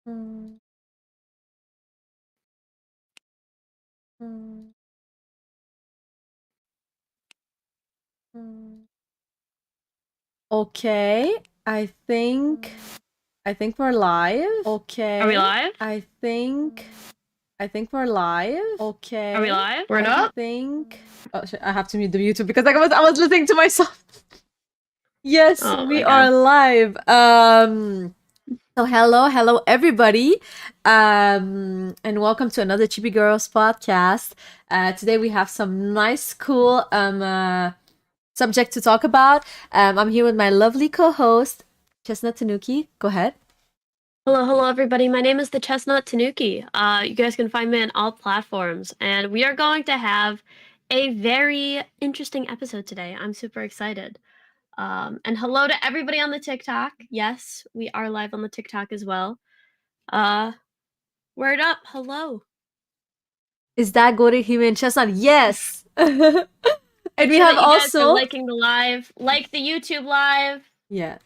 Mm, mm, mm. Okay, I think we're live. Are we Okay, live? I think we're live. Are we Okay, live? We're I not? think. Oh shit! I have to mute the YouTube because I was listening to myself. Yes, Oh we my are god. live. So hello everybody, and welcome to another Chibi Girls podcast. Today we have some nice, cool subject to talk about. I'm here with my lovely co-host, Chestnut Tanuki. Go ahead. Hello, everybody. My name is the Chestnut Tanuki. You guys can find me on all platforms, and we are going to have a very interesting episode today. I'm super excited. And hello to everybody on the TikTok. Yes, we are live on the TikTok as well. Uh, word up, hello. Is that Gorihime and Chestnut? Yes! And Make we sure have that you guys are also... liking the live, like the YouTube live. Yeah.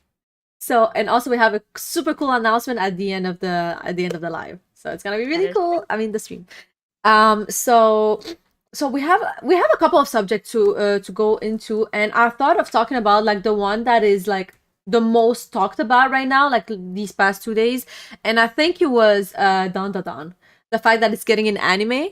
So, and also we have a super cool announcement at the end of the live. So it's gonna be That really is cool. I mean the stream. So we have a couple of subjects to go into, and I thought of talking about like the one that is like the most talked about right now, like these past 2 days, and I think it was Dandadan. The fact that it's getting an anime.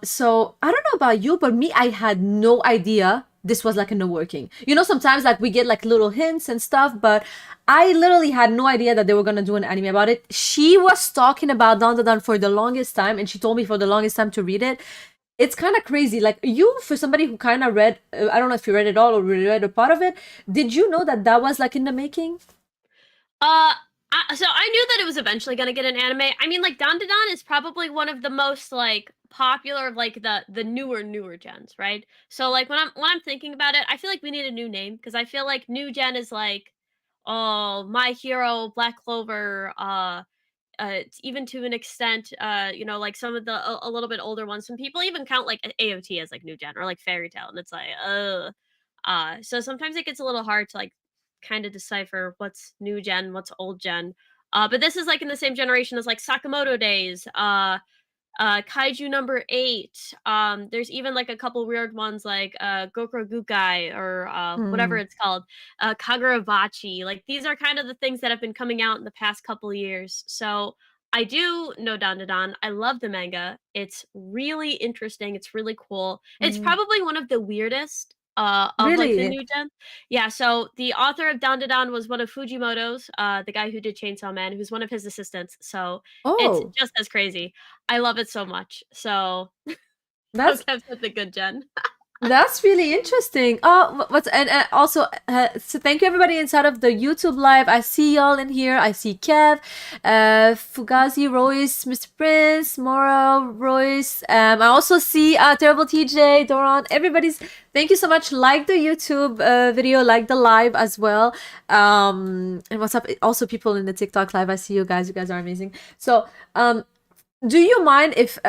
So I don't know about you, but me, I had no idea this was like in the working. You know, sometimes like we get like little hints and stuff, but I literally had no idea that they were gonna do an anime about it. She was talking about Dandadan for the longest time, and she told me for the longest time to read it. It's kind of crazy. Like you, for somebody who kind of read, I don't know if you read it all or read a part of it. Did you know that that was like in the making? Uh, so I knew that it was eventually gonna get an anime. I mean, like Dandadan is probably one of the most like popular of like the newer gens, right? So like when I'm thinking about it, I feel like we need a new name because I feel like new gen is like, oh, My Hero, Black Clover, even to an extent, like some of the a little bit older ones. Some people even count like AOT as like new gen or like Fairy Tale, and it's like, so sometimes it gets a little hard to like kind of decipher what's new gen, what's old gen. But this is like in the same generation as like Sakamoto Days, Kaiju number 8. There's even like a couple weird ones like Gokuro Gukai or whatever Hmm. it's called, Kagurabachi. Like these are kind of the things that have been coming out in the past couple years. So I do know Dandadan. I love the manga. It's really interesting. It's really cool. It's Mm. probably one of the weirdest of like the Really? new gen. Yeah, so the author of Dandadan was one of Fujimoto's, the guy who did Chainsaw Man, who's one of his assistants. So it's Oh, just as crazy. I love it so much. So that's Kev said the good gen. That's really interesting. Oh, what's and also so thank you everybody inside of the YouTube live. I see y'all in here. I see Kev, Fugazi, Royce, Mr. Prince, Mora, Royce. I also see Terrible TJ, Doron. Everybody's thank you so much. Like the YouTube video, like the live as well. And what's up? Also, people in the TikTok live. I see you guys. You guys are amazing. So do you mind if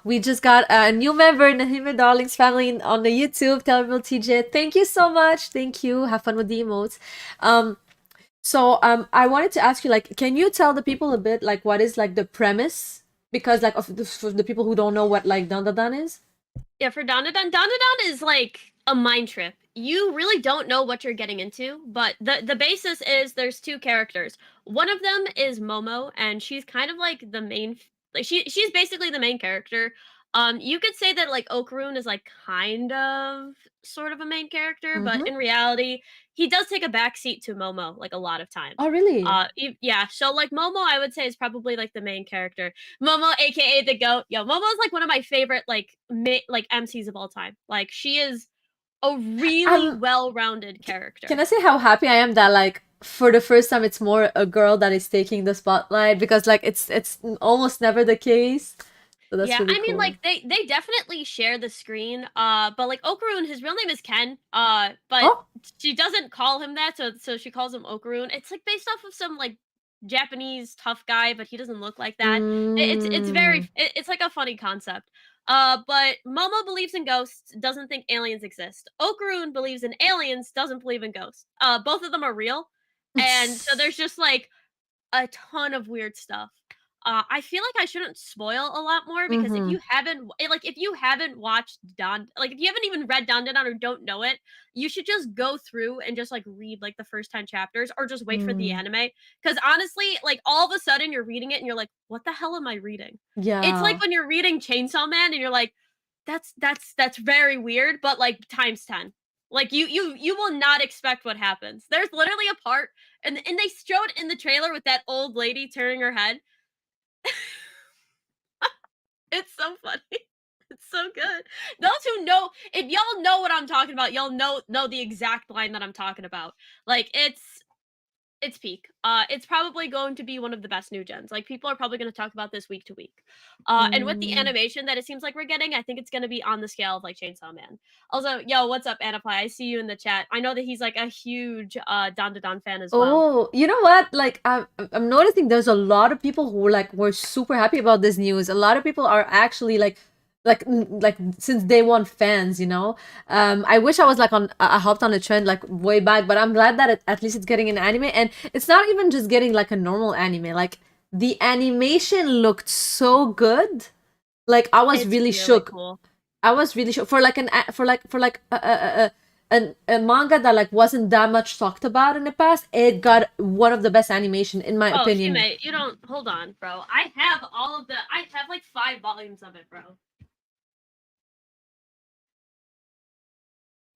we just got a new member in the Hime Darlings family on the YouTube, Terrible TJ. Thank you so much. Thank you. Have fun with the emotes. I wanted to ask you, like, can you tell the people a bit like what is like the premise? Because like for the people who don't know what like Dandadan is. Yeah, for Dandadan, Dandadan is like a mind trip. You really don't know what you're getting into, but the basis is there's two characters. One of them is Momo, and she's kind of like the main, like she's basically the main character. You could say that like Okarun is like kind of sort of a main character, but Mm-hmm. in reality, he does take a backseat to Momo like a lot of times. Oh, really? Yeah, so like Momo, I would say is probably like the main character. Momo, aka the goat. Yo, Momo is like one of my favorite like MCs of all time. Like she is a really Um, well-rounded can character. I say how happy I am that like for the first time it's more a girl that is taking the spotlight because like it's almost never the case. So that's Yeah, really I mean cool. like they definitely share the screen. But like Okarun, his real name is Ken. But Oh. she doesn't call him that, so she calls him Okarun. It's like based off of some like Japanese tough guy, but he doesn't look like that. Mm. It's like a funny concept. But Momo believes in ghosts, doesn't think aliens exist. Okarun believes in aliens, doesn't believe in ghosts. Both of them are real, and so there's just like a ton of weird stuff. I feel like I shouldn't spoil a lot more because Mm-hmm. if you haven't watched if you haven't even read Dandadan or don't know it, you should just go through and just like read like the first 10 chapters or just wait for the Mm. anime. Because honestly, like all of a sudden you're reading it and you're like, what the hell am I reading? It's like Yeah. when you're reading Chainsaw Man and you're like, that's very weird, but like times 10. Like you will not expect what happens. There's literally a part and they showed in the trailer with that old lady turning her head. It's so funny. It's so good. Those who know, if y'all know what I'm talking about, y'all know the exact line that I'm talking about. Like it's peak. It's probably going to be one of the best new gens. Like people are probably going to talk about this week to week. And with the Mm. animation that it seems like we're getting, I think it's going to be on the scale of like Chainsaw Man. Also, yo, what's up, Anaply? I see you in the chat. I know that he's like a huge Dandadan fan as well. Oh, you know what? Like I'm noticing there's a lot of people who like were super happy about this news. A lot of people are actually like since day one fans, you know. I wish I was like on I hopped on a trend like way back, but I'm glad that at least it's getting an anime, and it's not even just getting like a normal anime. Like the animation looked so good. Like I was It's really really shook. cool. I was really sure for like for like a manga that like wasn't that much talked about in the past. It got one of the best animation in my Oh, opinion. Shime, you don't hold on, bro. I have like 5 volumes of it, bro.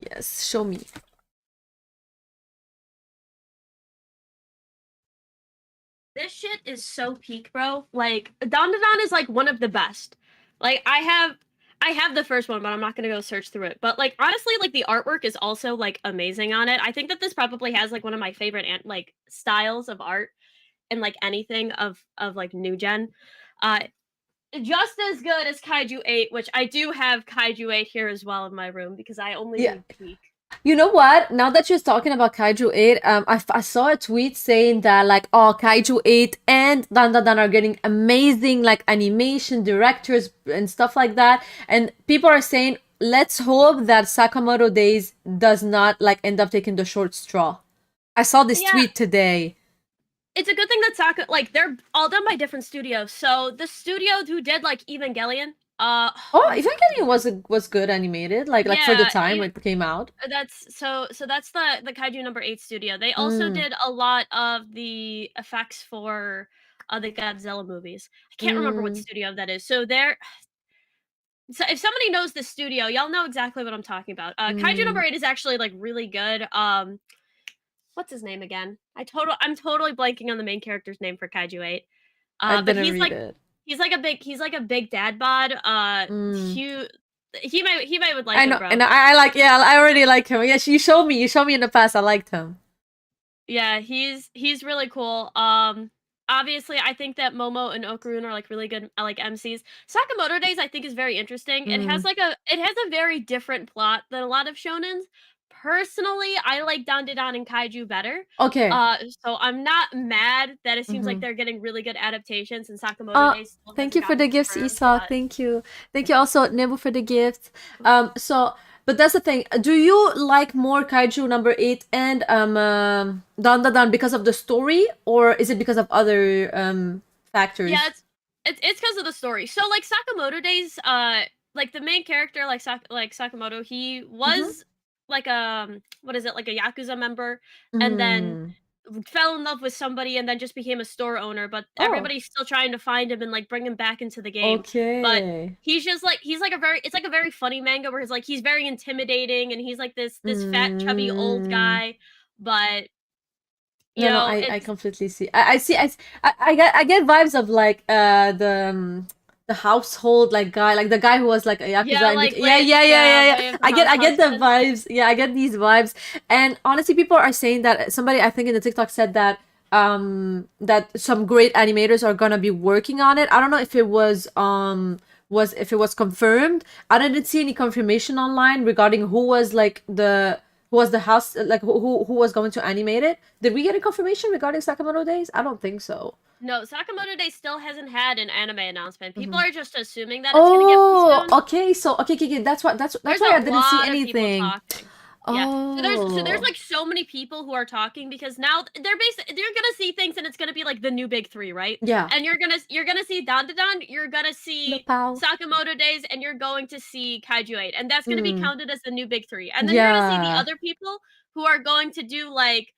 Yes, show me. This shit is so peak, bro. Like Dandadan is like one of the best. Like I have the first one, but I'm not gonna go search through it. But like honestly, like the artwork is also like amazing on it. I think that this probably has like one of my favorite like styles of art and like anything of like new gen. Uh just as good as Kaiju 8, which I do have Kaiju 8 here as well in my room because I only Yeah. read peak. You know what? Now that you're talking about Kaiju 8, I saw a tweet saying that like, oh, Kaiju 8 and Dandadan are getting amazing like animation directors and stuff like that, and people are saying let's hope that Sakamoto Days does not like end up taking the short straw. I saw this Yeah, tweet today. it's a good thing that like they're all done by different studios. So the studio who did like Evangelion, Oh, what's the Evangelion was good animated, like for the yeah, time it came out. that's the Kaiju number 8 studio. They also Mm, did a lot of the effects for the Godzilla movies. I can't remember what mm, studio that is. So if somebody knows the studio, y'all know exactly what I'm talking about. Kaiju number mm. 8 is actually like really good. What's his name again? I'm totally blanking on the main character's name for Kaiju 8. I But didn't read it. he's like a big dad bod. Mm. He might would like I him, know, bro. and I like, yeah, I already like him. Yes, you showed me in the past. I liked him. Yeah, he's really cool. Obviously, I think that Momo and Okarun are like really good like MCs. Sakamoto Days I think is very interesting. Mm. It has a very different plot than a lot of shonens. Personally, I like Dandadan and Kaiju better. Okay. So I'm not mad that it seems like Mm-hmm. they're getting really good adaptations and Sakamoto Days still Thank hasn't you for gotten the gifts, confirmed, Isak. but Thank you. Thank you also, Nebu, for the gifts. So, but that's the thing. Do you like more Kaiju number 8 and Dandadan because of the story, or is it because of other yeah, factors? it's because of the story. So like Sakamoto Days, like the main character, like Sakamoto, he Mm-hmm. was like what is it, like a Yakuza member, and then Mm. fell in love with somebody and then just became a store owner, but Oh, everybody's still trying to find him and like bring him back into the game. But okay. he's like a very it's like a very funny manga where he's very intimidating and he's like this fat chubby old Mm. guy, but you No, no, know, I it's completely see. I see. I get vibes of like the household like guy, like the guy who was like a yeah, yakuza in like between. Yeah, yeah, yeah, yeah, yeah. Way of the House I get the Husband. vibes. Yeah, I get these vibes. And honestly, people are saying that somebody I think in the TikTok said that that some great animators are gonna be working on it. I don't know if it was if it was confirmed. I didn't see any confirmation online regarding who was like who was the house like who was going to animate it. Did we get a confirmation regarding Sakamoto Days? I don't think so. No, Sakamoto Day still hasn't had an anime announcement. People Mhm. are just assuming that it's gonna get one Oh, soon. okay. So okay, okay, okay. That's There's why a I didn't see lot of people anything. talking. Yeah. So there's Oh. like so many people who are talking because now they're gonna see things and it's gonna be like the new big three, right? Yeah. And you're gonna see Dandadan, you're gonna The see pow. Sakamoto Days, and you're going to see Kaiju 8, and that's gonna be Mm. counted as the new big three. And then you're gonna see the Yeah. other people who are going to do like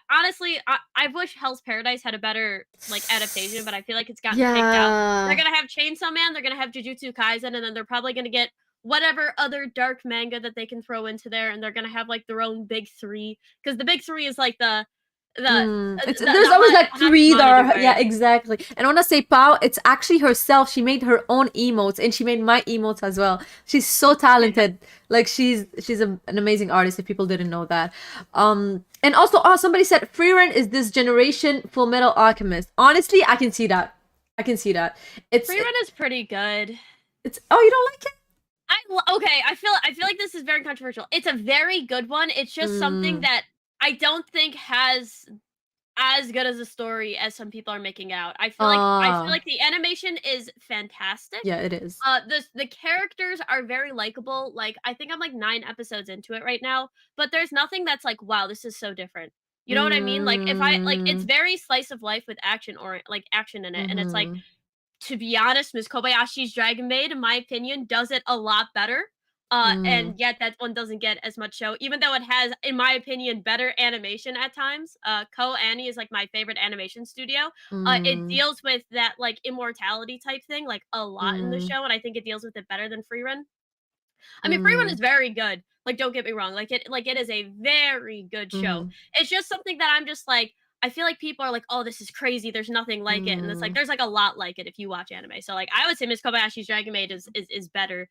honestly, I wish Hell's Paradise had a better like adaptation, but I feel like it's gotten picked out. They're Yeah. gonna have Chainsaw Man, they're gonna have Jujutsu Kaisen, and then they're probably gonna get whatever other dark manga that they can throw into there, and they're gonna have like their own big three because the big three is like It's there's the always like three that Hachimana are, divide. yeah, exactly. And I wanna say Pao, it's actually herself. She made her own emotes and she made my emotes as well. She's so talented. Like an amazing artist if people didn't know that. And also, oh, somebody said Freerun is this generation Full Metal Alchemist. Honestly, I can see that. I can see that. It's Free Run is pretty good. it's oh, you don't like it? Okay. I feel like this is very controversial. It's a very good one. It's just something Mm. that I don't think has as good as a story as some people are making out. I feel like the animation is fantastic. Yeah, it is. The characters are very likable. Like I think I'm like 9 episodes into it right now, but there's nothing that's like, wow, this is so different. You know what I mean? Like if I like, it's Mm. very slice of life with action or like action in it, and it's like, Mm-hmm. to be honest, Miss Kobayashi's Dragon Maid, in my opinion, does it a lot better. And Mm. yet that one doesn't get as much show, even though it has, in my opinion, better animation at times. Ko Annie is like my favorite animation studio. It Mm. deals with that like immortality type thing like a lot in the Mm. show, and I think it deals with it better than Freerun. I mean, Freerun Mm. is very good. Like, don't get me wrong. Like it is a very good show. Mm. It's just something that I'm just like, I feel like people are like, "Oh, this is crazy. There's nothing like it." And it's like Mm. there's like a lot like it if you watch anime. So like I would say Miss Kobayashi's Dragon Maid is better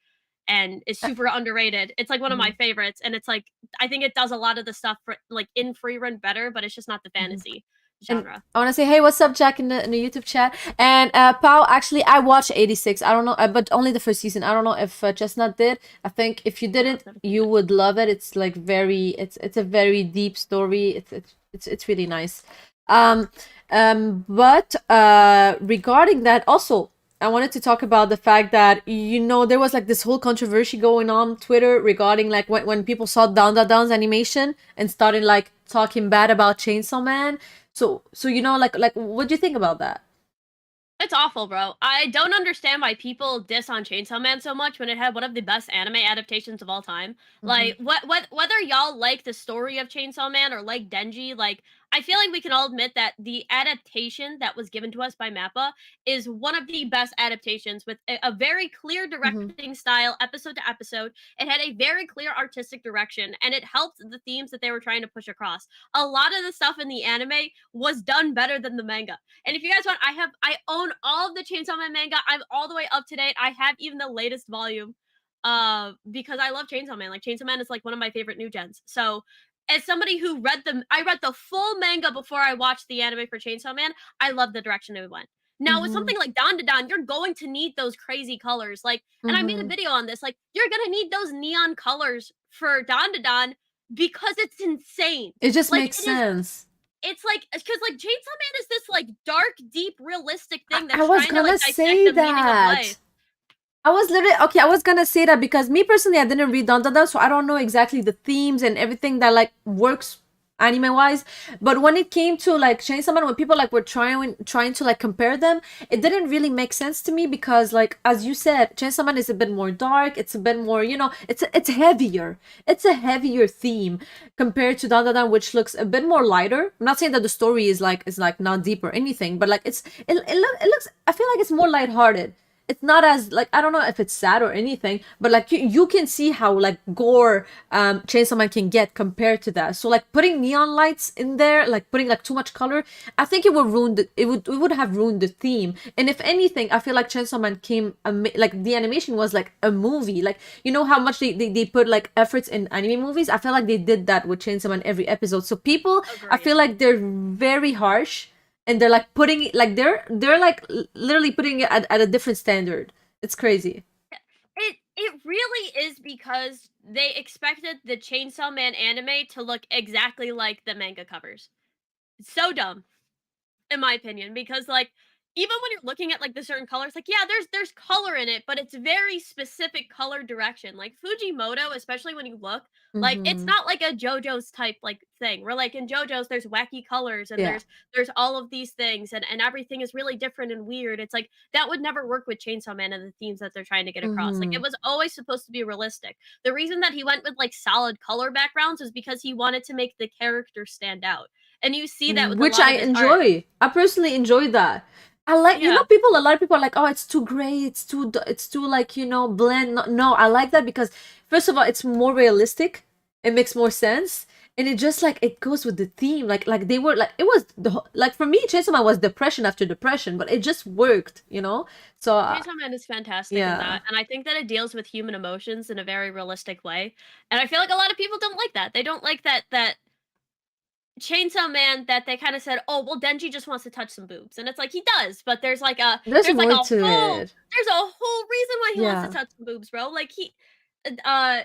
and is super underrated. It's like one of my Mhm. favorites, and it's like I think it does a lot of the stuff for like in Freerun better, but it's just not the Mhm. fantasy And genre. I want to say, hey, what's up, Jack, in the YouTube chat? And Pao, actually, I watched 86. I don't know, but only the first season. I don't know if Chestnut did. I think if you No, I've didn't, never seen you it. would love it. It's like it's a very deep story. It's really nice. Um, but regarding that, also, I wanted to talk about the fact that there was like this whole controversy going on Twitter regarding like when people saw Dandadan's animation and started like talking bad about Chainsaw Man. So like what do you think about that? It's awful, bro. I don't understand why people diss on Chainsaw Man so much when it had one of the best anime adaptations of all time. Mm-hmm. Like, what whether y'all like the story of Chainsaw Man or like Denji, like I feel like we can all admit that the adaptation that was given to us by Mappa is one of the best adaptations with a very clear Mm-hmm. directing style, episode to episode. It had a very clear artistic direction, and it helped the themes that they were trying to push across. A lot of the stuff in the anime was done better than the manga. And if you guys want, I own all of the Chainsaw Man manga. I'm all the way up to date. I have even the latest volume. Because I love Chainsaw Man. Like Chainsaw Man is like one of my favorite new gens. So as somebody who I read the full manga before I watched the anime for Chainsaw Man. I love the direction it went. Now with Mm-hmm. something like Dandadan, you're going to need those crazy colors. Like, and I made a Mm-hmm. video on this. Like, you're gonna need those neon colors for Dandadan because it's insane. It just Like makes it is sense. it's like because like Chainsaw Man is this like dark, deep, realistic I, thing I that's was trying to like gonna dissect say the meaning of life. that. I was literally okay. I was gonna say that because me personally, I didn't read Dandadan, so I don't know exactly the themes and everything that like works anime wise. But when it came to like Chainsaw Man, when people like were trying to like compare them, it didn't really make sense to me because like as you said, Chainsaw Man is a bit more dark. It's a bit more, it's heavier. It's a heavier theme compared to Dandadan, which looks a bit more lighter. I'm not saying that the story is like not deep or anything, but like it looks. I feel like it's more lighthearted. It's not as like I don't know if it's sad or anything, but like you can see how like gore Chainsaw Man can get compared to that. So like putting neon lights in there, like putting like too much color, I think it would have ruined the theme. And if anything, I feel like Chainsaw Man like the animation was like a movie. Like how much they put like efforts in anime movies. I feel like they did that with Chainsaw Man every episode. So people, I Agreed. feel like they're very harsh and they're like putting it like they're like literally putting it at a different standard. It's crazy. It really is because they expected the Chainsaw Man anime to look exactly like the manga covers. It's so dumb, in my opinion, because like even when you're looking at like the certain colors, like yeah, there's color in it, but it's very specific color direction. Like Fujimoto, especially when you look, like it's Mm-hmm. not like a JoJo's type like thing. Where like in JoJo's there's wacky colors and Yeah. there's all of these things and everything is really different and weird. It's like that would never work with Chainsaw Man and the themes that they're trying to get across. Like Mm-hmm. it was always supposed to be realistic. The reason that he went with like solid color backgrounds is because he wanted to make the character stand out. And you see that with a Which lot I of his art. enjoy. I personally enjoy that. I like, Yeah. people, a lot of people are like, oh, it's too gray, it's too like, bland. No, no, I like that because first of all, it's more realistic. It makes more sense. And it just like it goes with the theme. Like they were like it was like for me, Chainsaw Man was depression after depression, but it just worked, So Chainsaw Man is fantastic in yeah, that, and I think that it deals with human emotions in a very realistic way. And I feel like a lot of people don't like that. They don't like that Chainsaw Man that they kind of said, "Oh, well, Denji just wants to touch some boobs," and it's like he does, but there's there's like more a to whole it. there's a whole reason why he wants to Yeah. touch some boobs, bro. Like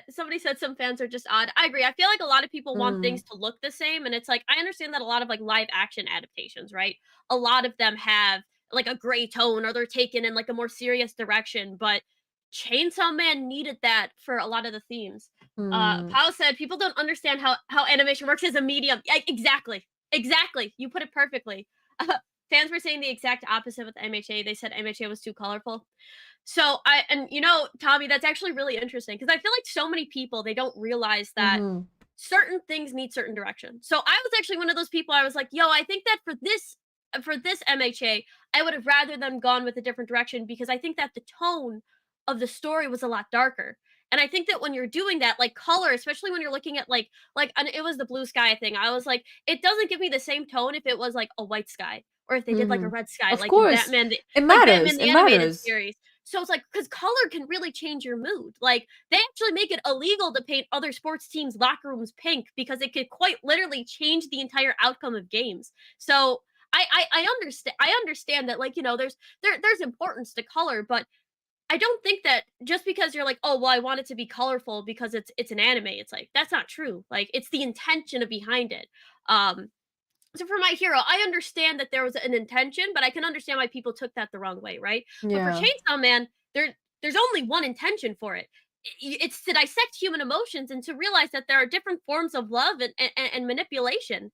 somebody said some fans are just odd. I agree. I feel like a lot of people want Mm, things to look the same, and it's like I understand that a lot of like live action adaptations, right? A lot of them have like a gray tone or they're taken in like a more serious direction, but Chainsaw Man needed that for a lot of the themes. mm, Pao said people don't understand how animation works as a medium. Yeah, exactly, exactly. You put it perfectly. Fans were saying the exact opposite with MHA. They said MHA was too colorful. So Tommy, that's actually really interesting because I feel like so many people they don't realize that mm-hmm, certain things need certain direction. So I was actually one of those people. I was like, yo, I think that for this MHA, I would have rather them gone with a different direction because I think that the tone of the story was a lot darker. And I think that when you're doing that, like color, especially when you're looking at and it was the blue sky thing. I was like, it doesn't give me the same tone if it was like a white sky or if they did like mm-hmm. a red sky, Of like in course, Batman, it like Batman matters. It the animated matters. series. So it's like because color can really change your mood. Like they actually make it illegal to paint other sports teams' locker rooms pink because it could quite literally change the entire outcome of games. So I understand that there's importance to color, but I don't think that just because you're like, oh well, I want it to be colorful because it's an anime. It's like that's not true. Like it's the intention behind it. Um, so for My Hero, I understand that there was an intention, but I can understand why people took that the wrong way, right? But for Yeah. Chainsaw Man, there's only one intention for it. It's to dissect human emotions and to realize that there are different forms of love and manipulation.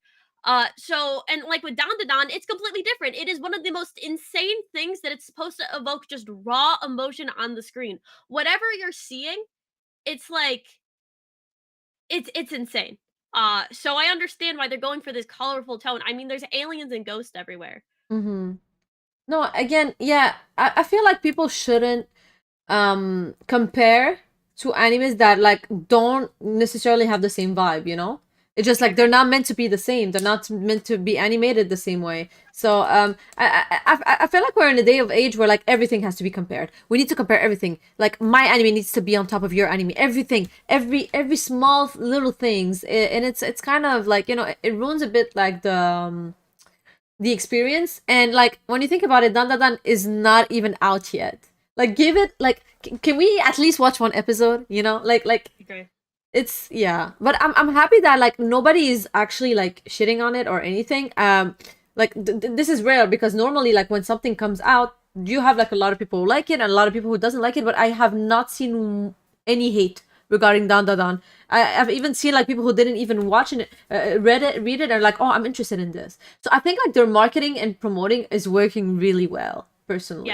So and like with Dandadan, it's completely different. It is one of the most insane things that it's supposed to evoke just raw emotion on the screen. Whatever you're seeing, it's like it's insane. So I understand why they're going for this colorful tone. I mean, there's aliens and ghosts everywhere. Mm-hmm. No, again, yeah, I feel like people shouldn't compare to animes that like don't necessarily have the same vibe. It's just I like they're agree. not meant to be the same. They're not meant to be animated the same way. So I feel like we're in a day of age where like everything has to be compared. We need to compare everything. Like my anime needs to be on top of your anime. Everything, every small little things, and it's kind of like it ruins a bit like the experience. And like when you think about it, Dandadan is not even out yet. Like give it like can we at least watch one episode? Like I agree. it's yeah. But I'm happy that like nobody is actually like shitting on it or anything. Like this is rare because normally like when something comes out, you have like a lot of people who like it and a lot of people who doesn't like it. But I have not seen any hate regarding Dandadan. I've even seen like people who didn't even watch it, read it, and like, oh, I'm interested in this. So I think like their marketing and promoting is working really well, Yeah, personally.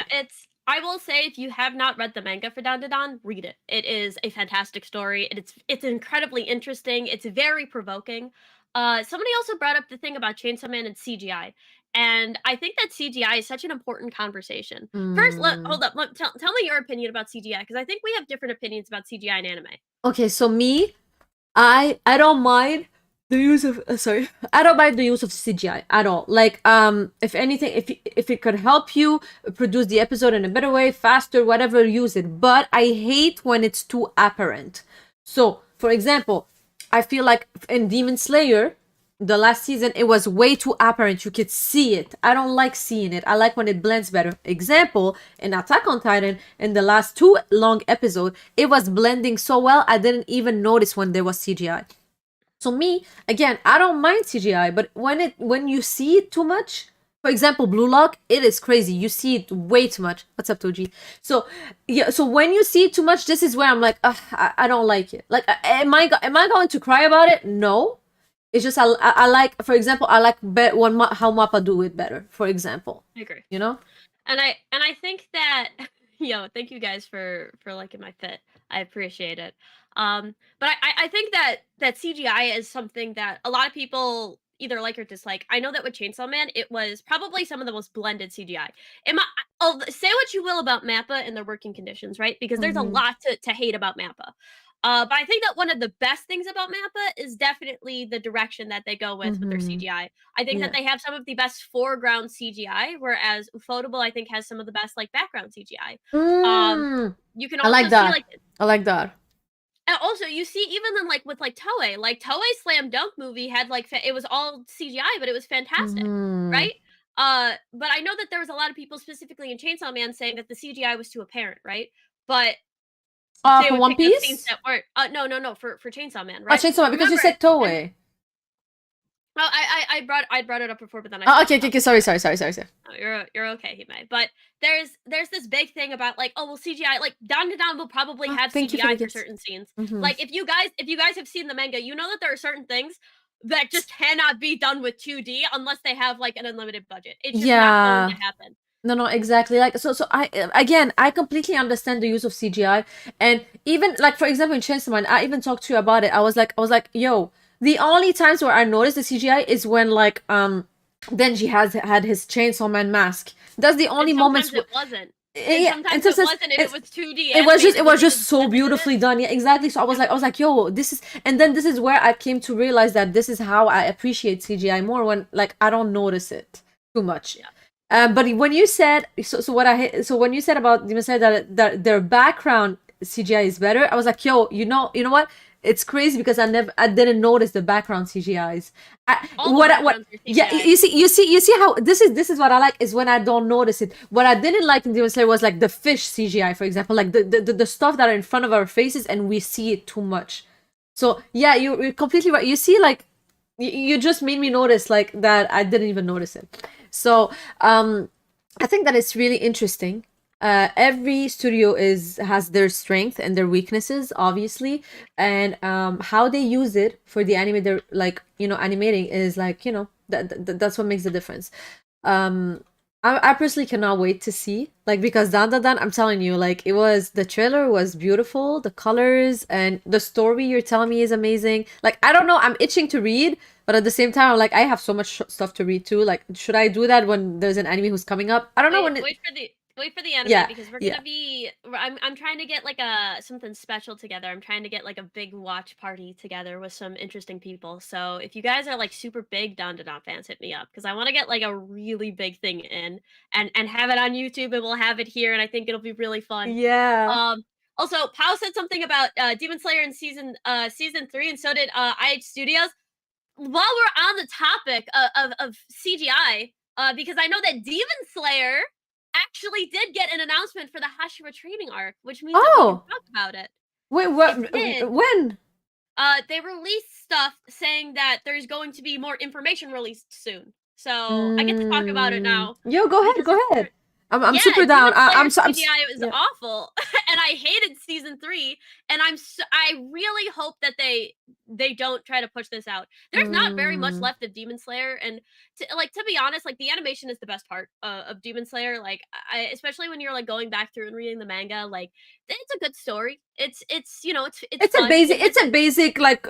I will say if you have not read the manga for Dandadan, read it. It is a fantastic story. It's incredibly interesting. It's very provoking. Somebody also brought up the thing about Chainsaw Man and CGI. And I think that CGI is such an important conversation. First, Mm. hold up. Tell me your opinion about CGI because I think we have different opinions about CGI in anime. Okay, so me, I don't mind the use of sorry, I don't mind the use of CGI at all. Like if anything, if it could help you produce the episode in a better way, faster, whatever, use it. But I hate when it's too apparent. So for example, I feel like in Demon Slayer, the last season, it was way too apparent. You could see it. I don't like seeing it. I like when it blends better. Example, in Attack on Titan, in the last two long episode, it was blending so well I didn't even notice when there was CGI. So me, again, I don't mind CGI, but when you see it too much, For example, Blue Lock, it is crazy. You see it way too much. What's up, Toji? So yeah, so when you see it too much, this is where I'm like, I don't like it. Like, am I going to cry about it? No. It's just I like, for example, I like how Mappa do it better. For example, I agree. you know. And I think that thank you guys for liking my fit. I appreciate it. But I think that CGI is something that a lot of people either like or dislike. I know that with Chainsaw Man, it was probably some of the most blended CGI. Say what you will about Mappa and their working conditions, right? Because there's a Mhm. lot to hate about Mappa. But I think that one of the best things about Mappa is definitely the direction that they go with their Mhm. CGI. I think that Yeah. they have some of the best foreground CGI, whereas Ufotable, I think, has some of the best like background CGI. Mm. You can I also like see that. like, I like that. and also you see even then like with like Toei Slam Dunk movie had like it was all CGI, but it was fantastic, Mhm. right? But I know that there was a lot of people specifically in Chainsaw Man saying that the CGI was too apparent, right? But they For would One pick those scenes Piece. that weren't. No, for Chainsaw Man, I right? changed my because you Remember, said and Toei. well, I brought it up before, but then I Oh, switched okay, okay, okay. topics. Sorry. Oh, you're okay, Hime. But there's this big thing about like, oh well, CGI, like Dandadan will probably Oh, have thank you for CGI the for gifts. certain scenes. Mhm. Like if you guys have seen the manga, you know that there are certain things that just cannot be done with 2D unless they have like an unlimited budget. It's just not going to Yeah. happen. No, exactly. Like, so I again, I completely understand the use of CGI, and even like for example in Chainsaw Man, I even talked to you about it. I was like, yo, the only times where I noticed the CGI is when like Denji has had his Chainsaw Man mask. That's the And only moments. sometimes it wasn't. And Yeah, and sometimes so it wasn't if it was 2D it animated, was which is just a so benefit of it. beautifully done. Yeah, exactly. So Yep. I was like, yo, this is, and then this is where I came to realize that this is how I appreciate CGI more when like I don't notice it too much. Yeah. But when you said so when you said about Demon Slayer that their background CGI is better, I was like, yo, you know what? It's crazy because I didn't notice the background CGIs. All the What backgrounds are yeah, CGI. you see how this is what I like is when I don't notice it. What I didn't like in Demon Slayer was like the fish CGI, for example, like the stuff that are in front of our faces and we see it too much. So yeah, you're completely right. You see, like you just made me notice like that I didn't even notice it. So I think that it's really interesting. Every studio is has their strength and their weaknesses, obviously, and how they use it for the anime they're like animating is like that's what makes the difference. Um, I personally cannot wait to see like because Dandadan, I'm telling you, like the trailer was beautiful, the colors and the story you're telling me is amazing. Like I don't know, I'm itching to read, but at the same time, I'm like I have so much stuff to read too. Like should I do that when there's an anime who's coming up? I don't know when it. Wait for the anime Yeah, because we're yeah, gonna be. I'm trying to get like a something special together. I'm trying to get like a big watch party together with some interesting people. So if you guys are like super big Dandadan fans, hit me up because I want to get like a really big thing in and have it on YouTube and we'll have it here and I think it'll be really fun. yeah. Um. Also, Pao said something about Demon Slayer in season 3, and so did IH Studios. While we're on the topic of CGI, because I know that Demon Slayer actually did get an announcement for the Hashira training arc, which means that we can Oh, talk about it. wait, what? It did. When? They released stuff saying that there's going to be more information released soon. So I get to talk about it now Yo, because go it's ahead. I'm yeah, super down. Demon Slayer I'm so CGI was yeah. awful, and I hated season 3. And I really hope that they don't try to push this out. There's not very much Mm. left of Demon Slayer, and to be honest, like the animation is the best part of Demon Slayer. Like especially when you're like going back through and reading the manga, like it's a good story. It's it's fun. It has It's a basic like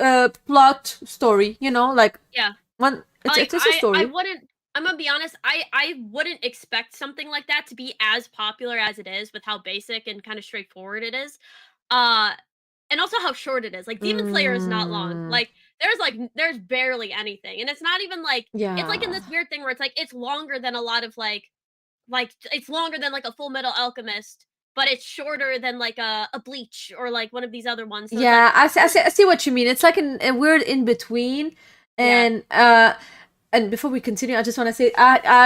plot story, like yeah. one Like it's a I story. wouldn't I'm gonna be honest, I wouldn't expect something like that to be as popular as it is with how basic and kind of straightforward it is. Uh and also how short it is. Like Demon Slayer is not long. Mm, There's barely anything. And it's not even like it's like in yeah. this weird thing where it's like it's longer than a lot of it's longer than like a Full Metal Alchemist, but it's shorter than like a Bleach or like one of these other ones. So it's like Yeah, I see what you mean. It's like a weird in between. yeah. And before we continue, I just want to say,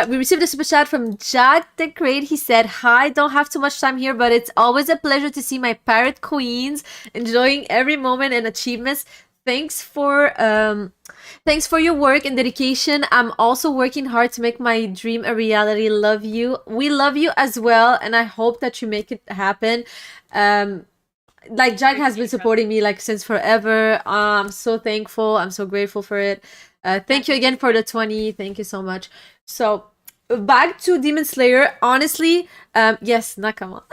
we received a super chat from Jack the Great. He said, "Hi, don't have too much time here, but it's always a pleasure to see my parrot queens enjoying every moment and achievements. thanks for thanks for your work and dedication. I'm also working hard to make my dream a reality. Love you. We love you as well, and I hope that you make it happen. Um, like Jack has been Appreciate you, brother. supporting me like since forever. I'm so thankful. I'm so grateful for it. Thank you That's again for the 20. Thank you so much. So back to Demon Slayer. Honestly, yes, Nakama.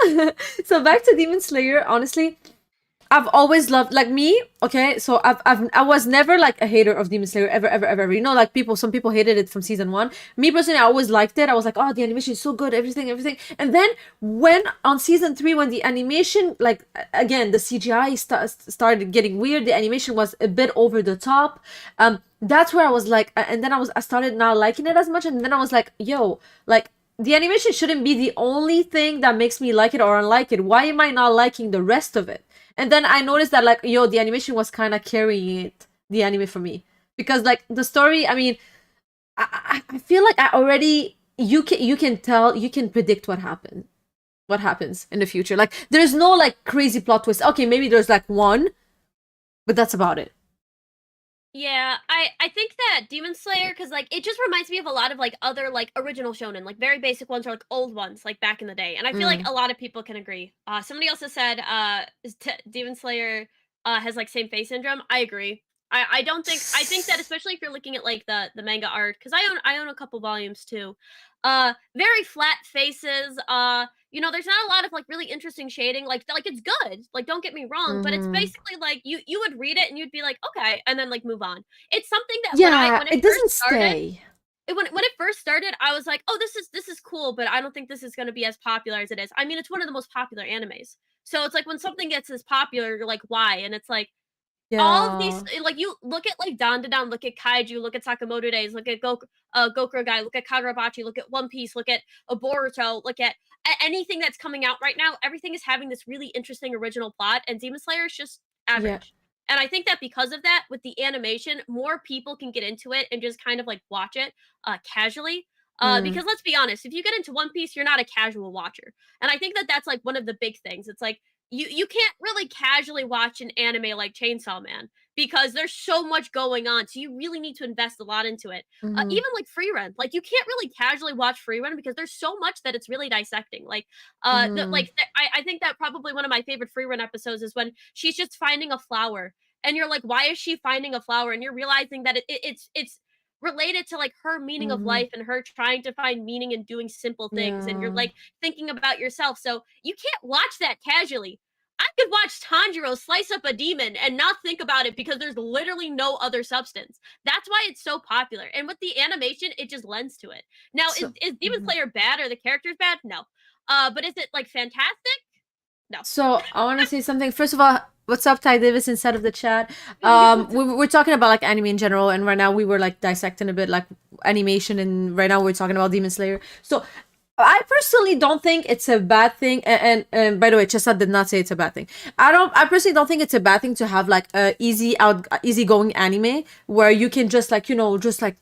So back to Demon Slayer. Honestly, I've always loved like me. Okay, so I was never like a hater of Demon Slayer ever. You know, like some people hated it from season one. Me personally, I always liked it. I was like, oh, the animation is so good, everything. And then when on season three, when the animation like again the CGI started getting weird, the animation was a bit over the top. That's where I was like, and then I started not liking it as much, and then I was like, yo, like the animation shouldn't be the only thing that makes me like it or unlike it. Why am I not liking the rest of it? And then I noticed that like yo, the animation was kind of carrying it, the anime for me, because like the story. I mean, I feel like I already you can tell you can predict what happens in the future. Like there's no like crazy plot twist. Okay, maybe there's like one, but that's about it. Yeah, I think that Demon Slayer, because like it just reminds me of a lot of like other like original shonen, like very basic ones or like old ones, like back in the day. And I feel like Mm. a lot of people can agree. Somebody else has said Demon Slayer has like same face syndrome. I agree. I don't think I think that especially if you're looking at like the manga art, because I own a couple volumes too. Very flat faces. You know, there's not a lot of like really interesting shading. Like it's good. Like don't get me wrong, but it's Mm-hmm. basically like you would read it and you'd be like, okay, and then like move on. It's something that Yeah, when it it first doesn't started, stay. when it first started, I was like, oh, this is cool, but I don't think this is going to be as popular as it is. I mean, it's one of the most popular animes. So it's like when something gets as popular, you're like, why? And it's like all of these Yeah. like you look at like Dandadan, look at Kaiju, look at Sakamoto Days, look at Gokuro Guy, look at Kagurabachi, look at One Piece, look at Boruto, look at anything that's coming out right now. Everything is having this really interesting original plot, and Demon Slayer is just Yeah. average. And I think that because of that, with the animation, more people can get into it and just kind of like watch it casually. Mm. Because let's be honest, if you get into One Piece, you're not a casual watcher, and I think that that's like one of the big things. It's like you can't really casually watch an anime like Chainsaw Man because there's so much going on. So you really need to invest a lot into it. Mm-hmm. Even like free run, like you can't really casually watch free run because there's so much that it's really dissecting. Like, Mm-hmm. I think that probably one of my favorite free run episodes is when she's just finding a flower, and you're like, why is she finding a flower? And you're realizing that it's related to like her meaning of Mm-hmm. life and her trying to find meaning in doing simple things, and you're Yeah. like thinking about yourself. So you can't watch that casually. I could watch Tanjiro slice up a demon and not think about it because there's literally no other substance. That's why it's so popular. And with the animation, it just lends to it. Now, So. is Demon Mhm. Slayer bad or the characters bad? No. But is it like fantastic? No. So I want to say something. First of all, what's up, Ty Davis, inside of the chat? We're talking about like anime in general, and right now we were like dissecting a bit like animation, and right now we're talking about Demon Slayer. So I personally don't think it's a bad thing. And by the way, Chestnut did not say it's a bad thing. I personally don't think it's a bad thing to have like a easygoing anime where you can just like just like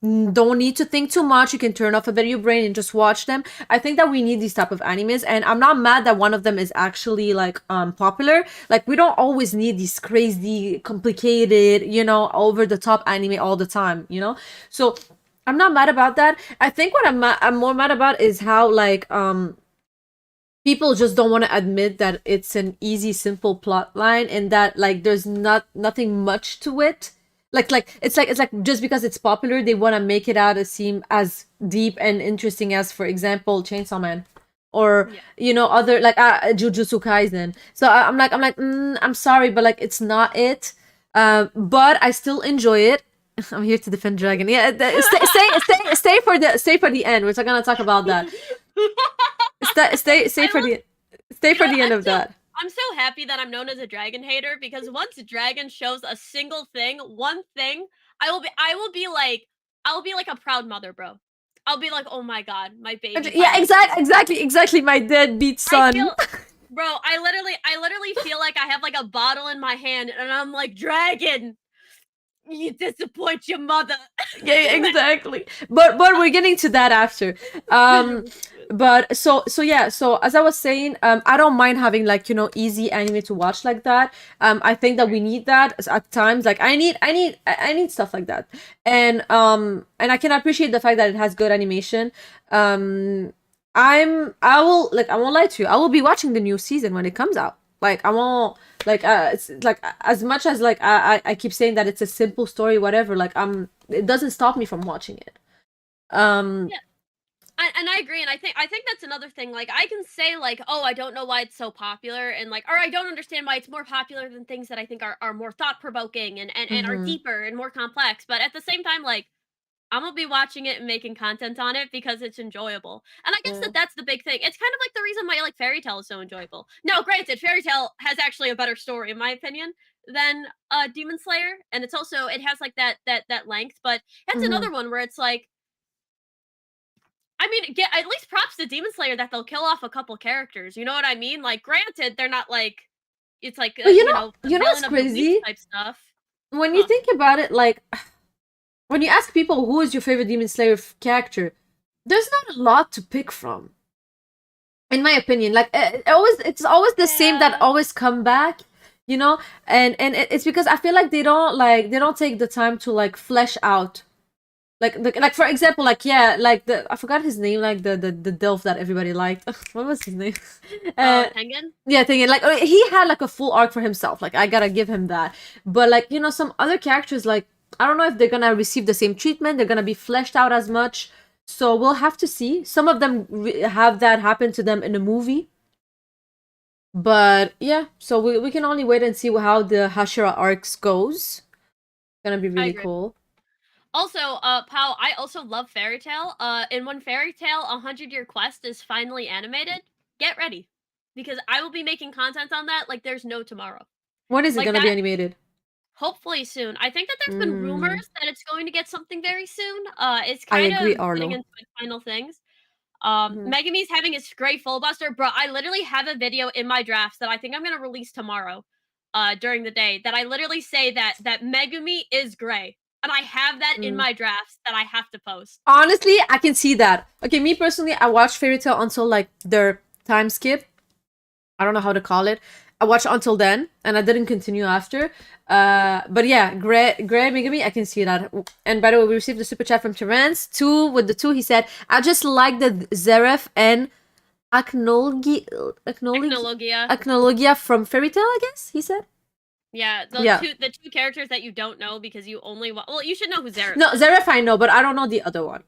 don't need to think too much. You can turn off a bit of your brain and just watch them. I think that we need these type of animes, and I'm not mad that one of them is actually like popular. Like we don't always need these crazy complicated over the top anime all the time, so I'm not mad about that. I think what I'm more mad about is how like people just don't want to admit that it's an easy simple plot line, and that like there's nothing much to it. Like it's like just because it's popular they want to make it out as seem as deep and interesting as, for example, Chainsaw Man, or Yeah. other like Jujutsu Kaisen. So I'm sorry, but like it's not it. But I still enjoy it. I'm here to defend Dragon. Yeah, stay for the end. We're gonna talk about that. Stay I for love, stay for the end I'm of that. so happy that I'm known as a dragon hater because once Dragon shows a single thing, one thing, I will be like a proud mother, bro. I'll be like, "Oh my god, my baby Yeah, finally did it." exactly. My deadbeat I son. feel bro, I literally feel like I have like a bottle in my hand and I'm like, "Dragon, You disappoint your mother. Yeah, exactly. But we're getting to that after. Um, but so as I was saying, I don't mind having like easy anime to watch like that. I think that we need that at times. Like I need stuff like that, and I can appreciate the fact that it has good animation. Um, I won't lie to you. I will be watching the new season when it comes out. Like I won't like it's like as much as like I keep saying that it's a simple story, whatever. Like it doesn't stop me from watching it. Um, Yeah. And I agree, and I think that's another thing. Like, I can say like, oh, I don't know why it's so popular, and like, or I don't understand why it's more popular than things that I think are more thought provoking and are mhm, deeper and more complex. But at the same time, like, I'm gonna be watching it and making content on it because it's enjoyable. And I guess yeah. that's the big thing. It's kind of like the reason why like Fairy Tale is so enjoyable. Now, granted, Fairy Tale has actually a better story in my opinion than Demon Slayer, and it has like that length. But that's Mhm. another one where it's like, I mean, get at least props to Demon Slayer that they'll kill off a couple characters. You know what I mean? Like, granted, they're not like it's like But the you know what's villain of the week crazy? type stuff. When you Huh? think about it, like when you ask people who is your favorite Demon Slayer character, there's not a lot to pick from, in my opinion. Like it's always the same that Yeah. always come back, you know. And it's because I feel like they don't take the time to like flesh out. Like for example, like yeah, like I forgot his name, like the Delph that everybody liked. What was his name? Oh, Uh, Tengen. yeah, thinking like he had like a full arc for himself. Like I gotta give him that. But like some other characters, like I don't know if they're gonna receive the same treatment. They're gonna be fleshed out as much. So we'll have to see. Some of them have that happen to them in the movie. But yeah, so we can only wait and see how the Hashira arcs goes. Gonna be I really agree. cool. Also, Pal, I also love Fairy Tale. And when Fairy Tale 100 Year Quest is finally animated, get ready. Because I will be making content on that like there's no tomorrow. When is it Like gonna be that, animated? hopefully soon. I think that there's been Mm, rumors that it's going to get something very soon. It's I kind agree, of getting Arlo. into its final things. Mhm. Megumi's having its great filibuster, bro. I literally have a video in my drafts that I think I'm gonna release tomorrow, during the day. That I literally say that Megumi is gray, and I have that in Mm. my drafts that I have to post. Honestly, I can see that. Okay, me personally, I watched Fairy Tail until like their time skip. I don't know how to call it. I watched until then, and I didn't continue after. But yeah, Gray Megami, I can see that. And by the way, we received a super chat from Terence. Two with the two, he said, "I just like the Zeref and Acnology, Acnology, Technologia. Acnologia from Fairy Tail." I guess he said. Yeah, Yeah. the two characters that you don't know because you only well, you should know who Zeref No, is. Zeref I know, but I don't know the other one.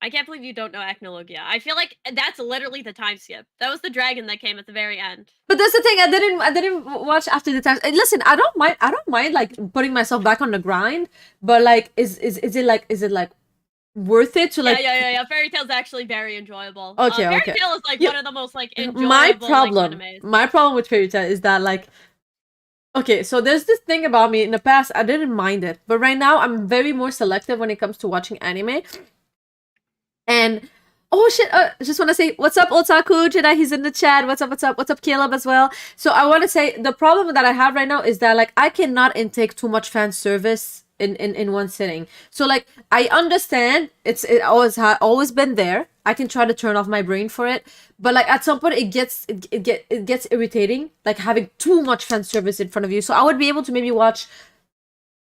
I can't believe you don't know Acnologia. I feel like that's literally the time skip. That was the dragon that came at the very end. But that's the thing. I didn't watch after the time. Listen, I don't mind. I don't mind like putting myself back on the grind. But like, is it like worth it to Yeah, like? Fairy Tail's actually very enjoyable. Okay, Fairy okay. Tail is like Yeah, one of the most like my enjoyable like problem, animes. my problem with Fairy Tail is that like, okay, so there's this thing about me in the past. I didn't mind it, but right now I'm very more selective when it comes to watching anime. And oh shit, I just want to say what's up, Otaku Jedi. He's in the chat. What's up? What's up? What's up, Caleb as well. So I want to say the problem that I have right now is that like I cannot intake too much fan service in one sitting. So like I understand it always been there. I can try to turn off my brain for it, but like at some point it gets irritating, like having too much fan service in front of you. So I would be able to maybe watch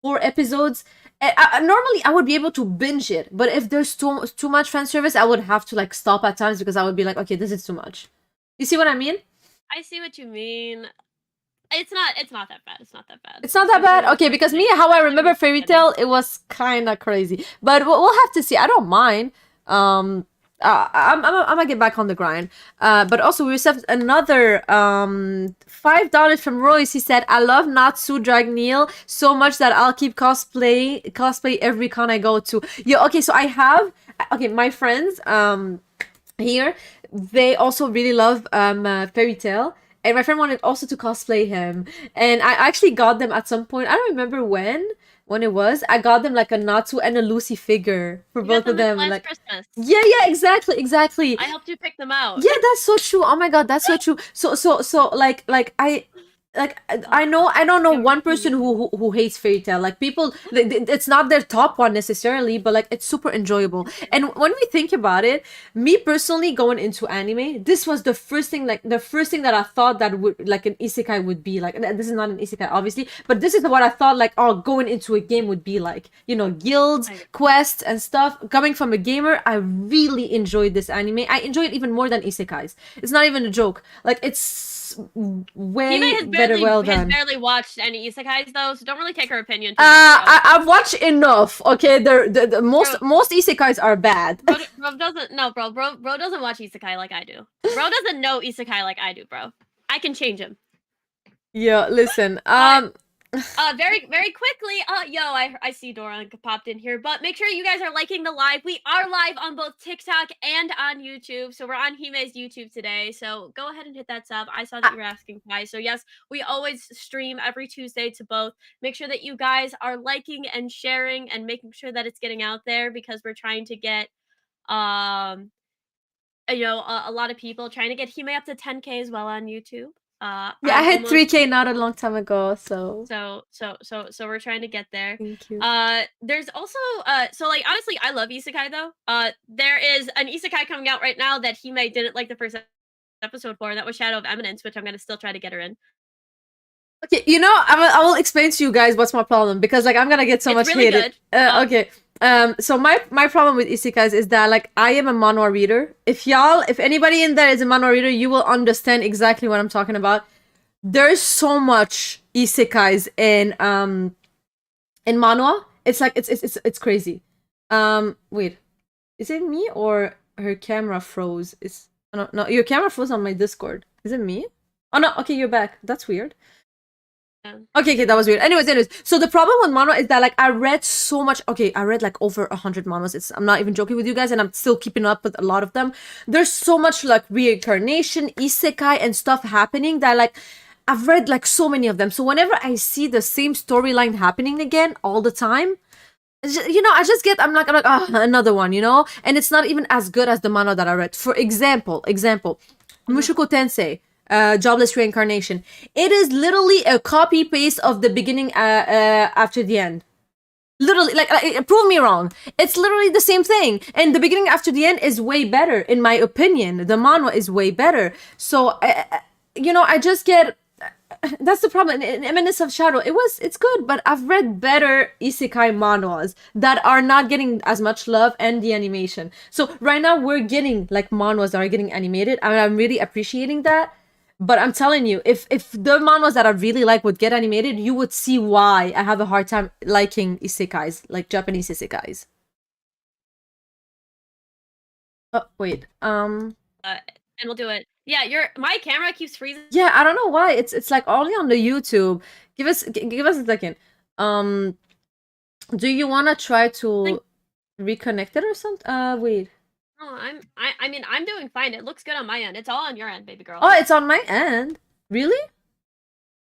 4 episodes. Normally, I would be able to binge it, but if there's too much fan service, I would have to like stop at times because I would be like, okay, this is too much. You see what I mean? I see what you mean. It's not that bad. It's not that bad. It's not that bad. Okay, because me, how I Especially when remember you're Fairy beginning. Tale, it was kind of crazy. But we'll have to see. I don't mind. Um, I'm gonna get back on the grind. But also we received another $5 from Royce. He said, "I love Natsu Drag Neil so much that I'll keep cosplay every con I go to." Yeah. Okay. So I have my friends here, they also really love Fairy Tale. And my friend wanted also to cosplay him. And I actually got them at some point. I don't remember when it was. I got them like a Natsu and a Lucy figure for You got both of them them. last Like, Christmas. yeah, exactly. I helped you pick them out. Yeah, that's so true. Oh my god, that's so true. So like like I don't know Yeah, one person who hates fairy tale. Like people, it's not their top one necessarily, but like it's super enjoyable. And when we think about it, me personally going into anime, this was the first thing, like the first thing that I thought that would like an isekai would be like. And this is not an isekai, obviously, but this is what I thought like, oh, going into a game would be like. You know, guilds, quests, and stuff. Coming from a gamer, I really enjoyed this anime. I enjoy it even more than isekais. It's not even a joke. Like it's way better, well has done. barely watched any isekais though, so don't really take her opinion too much. I've watched enough. Okay, the Bro, most isekais are bad. bro doesn't no, bro doesn't watch isekai like I do. Bro doesn't know isekai like I do, bro. I can change him. Yeah, listen. Very quickly, yo, I see Dora popped in here, but make sure you guys are liking the live. We are live on both TikTok and on YouTube, so we're on Hime's YouTube today. So go ahead and hit that sub. I saw that you were asking why. So yes, we always stream every Tuesday to both. Make sure that you guys are liking and sharing and making sure that it's getting out there because we're trying to get you know, a lot of people trying to get Hime up to 10K as well on YouTube. Yeah, I I'm had almost 3K not a long time ago, so so we're trying to get there. thank you. There's also so like honestly, I love isekai though. There is an isekai coming out right now that Hime didn't like the first episode for, and that was Shadow of Eminence, which I'm gonna still try to get her in. Okay, you know, I will explain to you guys what's my problem because like I'm gonna get so It's much really hated. good. Okay. So my problem with isekais is that like I am a manhwa reader. If anybody in there is a manhwa reader, you will understand exactly what I'm talking about. There's so much isekais in manhwa. It's like it's crazy. Wait, is it me or her camera froze? No, your camera froze on my Discord. Is it me? Oh no, okay, you're back. That's weird. Okay, that was weird. Anyways, so the problem with manhwa is that like I read so much. Okay, I read like over 100 manhwas. I'm not even joking with you guys, and I'm still keeping up with a lot of them. There's so much like reincarnation, isekai, and stuff happening that like I've read like so many of them. So whenever I see the same storyline happening again all the time, you know, I'm like, oh, another one, you know, and it's not even as good as the manhwa that I read. For example, Mushoku Tensei. Jobless reincarnation. It is literally a copy paste of the beginning after the end. Literally, like, prove me wrong. It's literally the same thing. And the beginning after the end is way better, in my opinion. The manhwa is way better. So, you know, I just get. That's the problem. In Eminence of Shadow, it's good, but I've read better isekai manhwas that are not getting as much love and the animation. So right now we're getting like manhwas that are getting animated, and I'm really appreciating that. But I'm telling you, if the manhwas that I really like would get animated, you would see why I have a hard time liking isekais, like Japanese isekais. Oh, wait. And we'll do it. Yeah, my camera keeps freezing. Yeah, I don't know why. It's like only on the YouTube. Give us a second. Do you wanna try to reconnect it or something? Wait. Oh, I mean, I'm doing fine. It looks good on my end. It's all on your end, baby girl. Oh, it's on my end. Really?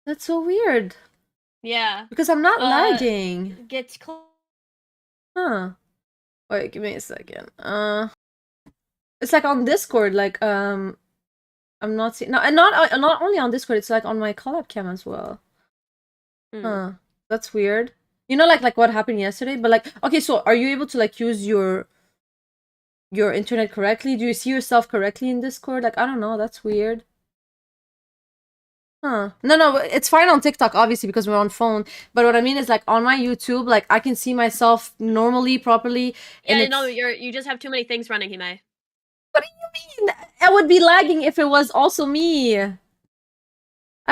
That's so weird. Yeah. Because I'm not lagging. Gets close. Huh. Wait, give me a second. It's like on Discord, like I'm not seeing no, and not only on Discord, it's like on my collab cam as well. Huh. That's weird. You know, like what happened yesterday, but like okay, so are you able to like use your internet correctly? Do you see yourself correctly in Discord? Like I don't know, that's weird. Huh. No, it's fine on TikTok, obviously, because we're on phone. But what I mean is, like, on my YouTube, like, I can see myself normally, properly. Yeah, no, you just have too many things running, Hime. What do you mean? I would be lagging if it was also me. I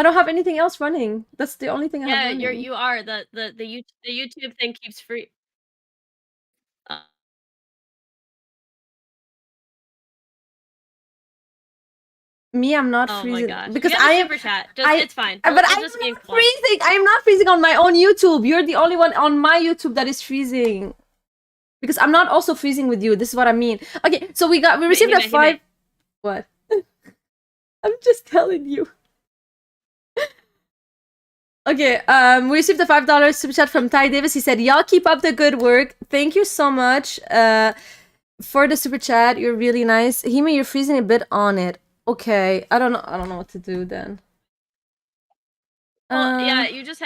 don't have anything else running. That's the only thing I have running. Yeah, you are. The YouTube thing keeps free. Me, I'm not freezing. Oh my gosh. Because I am super chat. It's fine. But I'm not freezing. I'm not freezing on my own YouTube. You're the only one on my YouTube that is freezing. Because I'm not also freezing with you. This is what I mean. Okay, so we received a 5. What? I'm just telling you. Okay, we received a $5 super chat from Ty Davis. He said, "Y'all keep up the good work. Thank you so much for the super chat. You're really nice. Hime, you're freezing a bit on it. Okay, I don't know what to do then. Well, Uh, yeah, you're just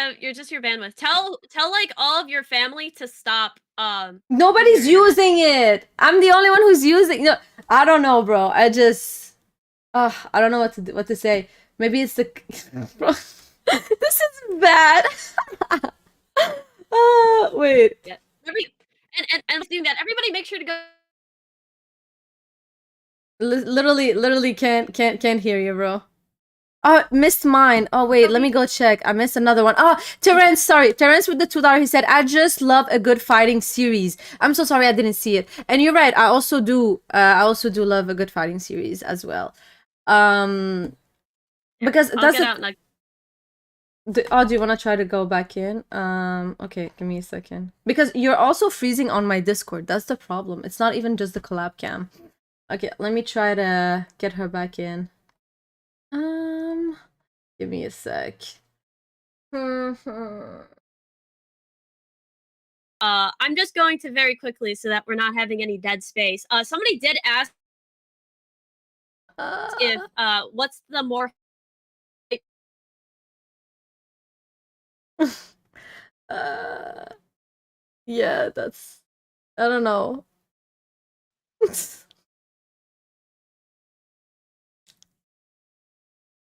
your bandwidth. Tell like all of your family to stop using your Nobody's internet. using it. I'm the only one who's using. I don't know, bro. I don't know what to say. Maybe it's the. Bro, this is bad. Wait. Yeah. And doing that, everybody make sure to go. Literally can't hear you, bro. Oh, missed mine. Oh wait, let me go check. I missed another one. Oh, Terrence, sorry. Terrence with the $2. He said, I just love a good fighting series. I'm so sorry I didn't see it. And you're right, I also do love a good fighting series as well. Because I'll that's get out and oh, do you want to try to go back in? Okay, give me a second. Because you're also freezing on my Discord. That's the problem. It's not even just the collab cam. Okay, let me try to get her back in. Give me a sec. I'm just going to very quickly so that we're not having any dead space. Somebody did ask if what's the more uh, yeah, that's. I don't know.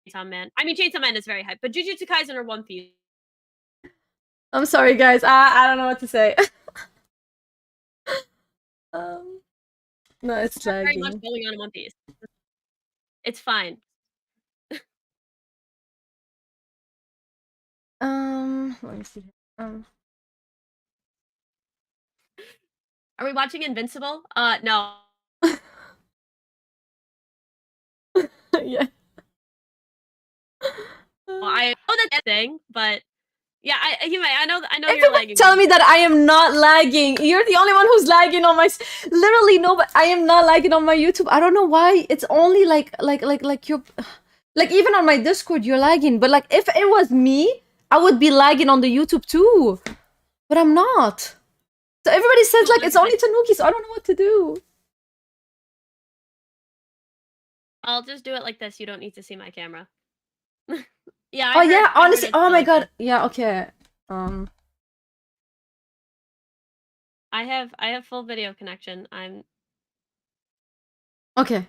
Chainsaw Man. I mean, Chainsaw Man is very hype, but Jujutsu Kaisen or One Piece. I'm sorry, guys. I don't know what to say. um, no, it's There's very much lagging. going on in One Piece. It's fine. Let me see. Are we watching Invincible? No. Yeah. Well, I know that's a thing, but yeah, I know you're Everybody lagging. tell me that I am not lagging. You're the only one who's lagging on my. Literally, no, but I am not lagging on my YouTube. I don't know why. It's only like you're. Like even on my Discord, you're lagging. But like if it was me, I would be lagging on the YouTube too. But I'm not. So everybody says like it's only Tanuki, so I don't know what to do. I'll just do it like this. You don't need to see my camera. Yeah, Oh I heard. yeah, I heard honestly. it's Oh my really god. good. Yeah. Okay. Um. I have full video connection. I'm. Okay.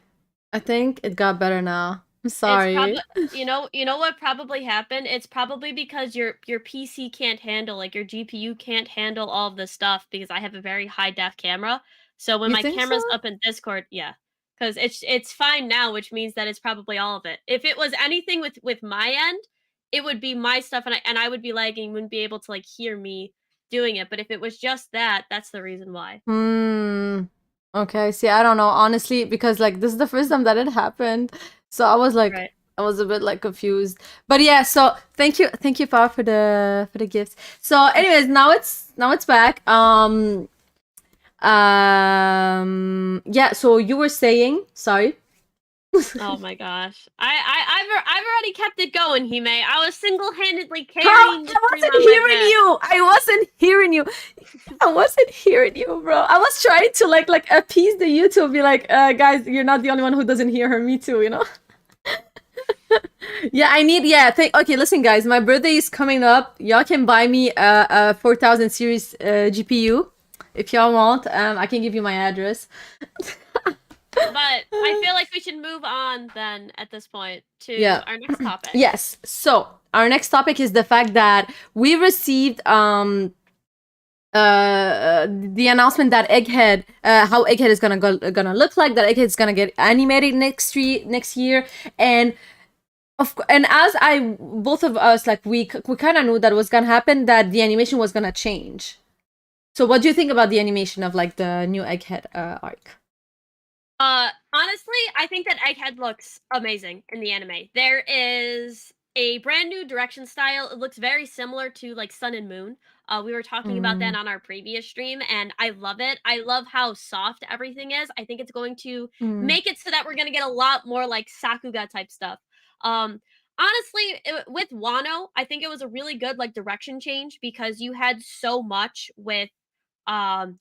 I think it got better now. I'm It's sorry. probably you know what probably happened. It's probably because your PC can't handle like your GPU can't handle all of this stuff because I have a very high def camera. So when You my think so? camera's up in Discord, yeah, because it's fine now, which means that it's probably all of it. If it was anything with my end, it would be my stuff, and I would be lagging, wouldn't be able to like hear me doing it. But if it was just that, that's the reason why. Hmm. Okay. See, I don't know honestly because like this is the first time that it happened, so Right. I was a bit like confused. But yeah. So thank you, Pao, for the gifts. So, anyways, now it's back. Yeah. So you were saying, sorry. Oh my gosh. I've already kept it going, Hime. I was single-handedly How? carrying the I stream wasn't on my hearing back. you. I wasn't hearing you. I wasn't hearing you, bro. I was trying to like appease the YouTube, be like, guys, you're not the only one who doesn't hear her. Me too, you know. Yeah, I need. Yeah, okay, listen, guys. My birthday is coming up. Y'all can buy me a 4000 series GPU if y'all want. I can give you my address. But I feel like we should move on then at this point to Yeah. our next topic. Yes. So our next topic is the fact that we received the announcement that Egghead, how Egghead is gonna look like, that Egghead is gonna get animated next year, and and as both of us like we kind of knew that was gonna happen, that the animation was gonna change. So what do you think about the animation of like the new Egghead arc? Honestly, I think that Egghead looks amazing in the anime. There is a brand new direction style. It looks very similar to like Sun and Moon. We were talking about that Mm, on our previous stream, and I love it. I love how soft everything is. I think it's going to mm, make it so that we're going to get a lot more like Sakuga type stuff. Honestly, with Wano, I think it was a really good like direction change because you had so much with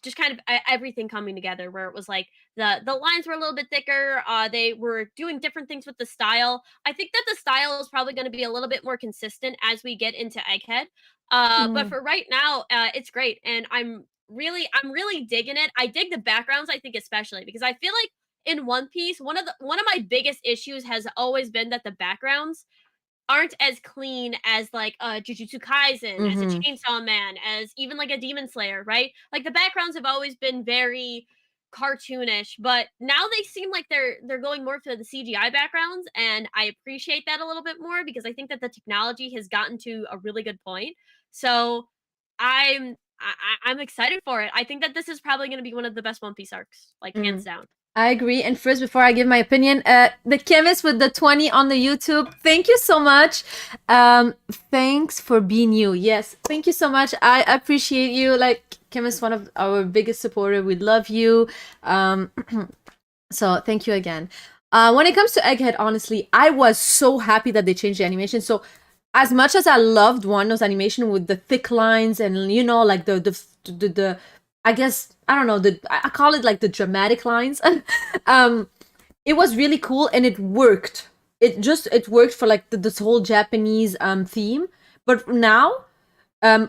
just kind of everything coming together where it was like the lines were a little bit thicker. They were doing different things with the style. I think that the style is probably going to be a little bit more consistent as we get into Egghead. But Mm, for right now, it's great, and I'm really digging it. I dig the backgrounds, I think, especially because I feel like in One Piece, one of my biggest issues has always been that the backgrounds aren't as clean as like a Jujutsu Kaisen, as a mhm. Chainsaw Man, as even like a Demon Slayer, right? Like the backgrounds have always been very cartoonish, but now they seem like they're going more for the CGI backgrounds, and I appreciate that a little bit more because I think that the technology has gotten to a really good point. So I'm excited for it. I think that this is probably going to be one of the best One Piece arcs, like hands Mm. down. I agree. And first, before I give my opinion, the chemist with the 20 on the YouTube, thank you so much. Thanks for being you. Yes, thank you so much. I appreciate you. Like, chemist, one of our biggest supporter. We love you. Um, so thank you again. When it comes to Egghead, honestly, I was so happy that they changed the animation. So as much as I loved Wano's animation with the thick lines and like the I guess I don't know I call it like the dramatic lines. um, it was really cool and it worked. It worked for like this whole Japanese theme. But now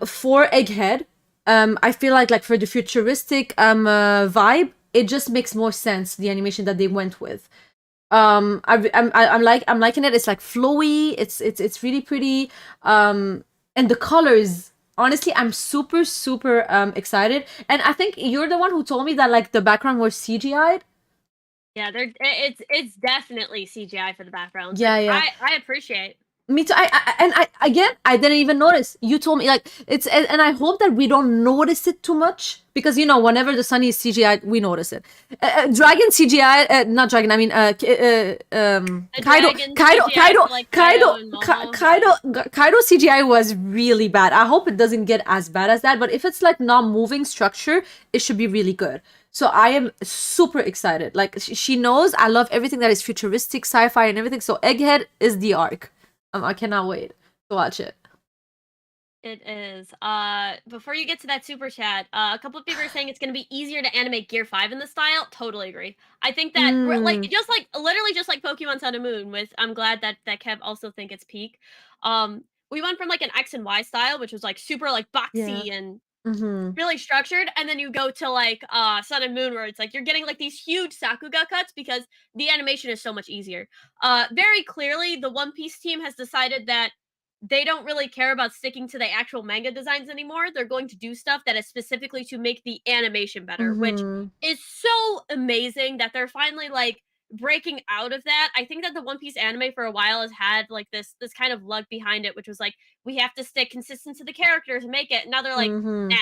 for Egghead, I feel like for the futuristic vibe, it just makes more sense the animation that they went with. I'm liking it. It's like flowy. It's really pretty. And the colors. Honestly, I'm super excited. And I think you're the one who told me that like the background was CGI'd. Yeah, it's definitely CGI for the backgrounds, Yeah, which yeah. I appreciate. Me too. I again, I didn't even notice. You told me like it's, and I hope that we don't notice it too much because whenever the sun is CGI, we notice it. Dragon CGI, not dragon. I mean, The Kaido, dragons Kaido, CGI Kaido, for like Kaido Kaido, and Momo, yeah. Kaido CGI was really bad. I hope it doesn't get as bad as that. But if it's like non-moving structure, it should be really good. So I am super excited. Like she knows I love everything that is futuristic, sci-fi, and everything. So Egghead is the arc. I cannot wait to watch it. It is. Before you get to that super chat, a couple of people are saying it's going to be easier to animate Gear 5 in the style. Totally agree. I think that like Mm, just like literally just like Pokemon Sun and Moon with I'm glad that Kev also think it's peak. We went from like an X and Y style, which was like super like yeah. boxy and Mm-hmm. really structured, and then you go to like Sun and Moon where it's like you're getting like these huge Sakuga cuts because the animation is so much easier. Very clearly the One Piece team has decided that they don't really care about sticking to the actual manga designs anymore. They're going to do stuff that is specifically to make the animation better, which Mm-hmm. is so amazing that they're finally like breaking out of that. I think that the One Piece anime for a while has had like this kind of luck behind it, which was like we have to stay consistent to the characters and make it. And now they're like, Mm-hmm. nah,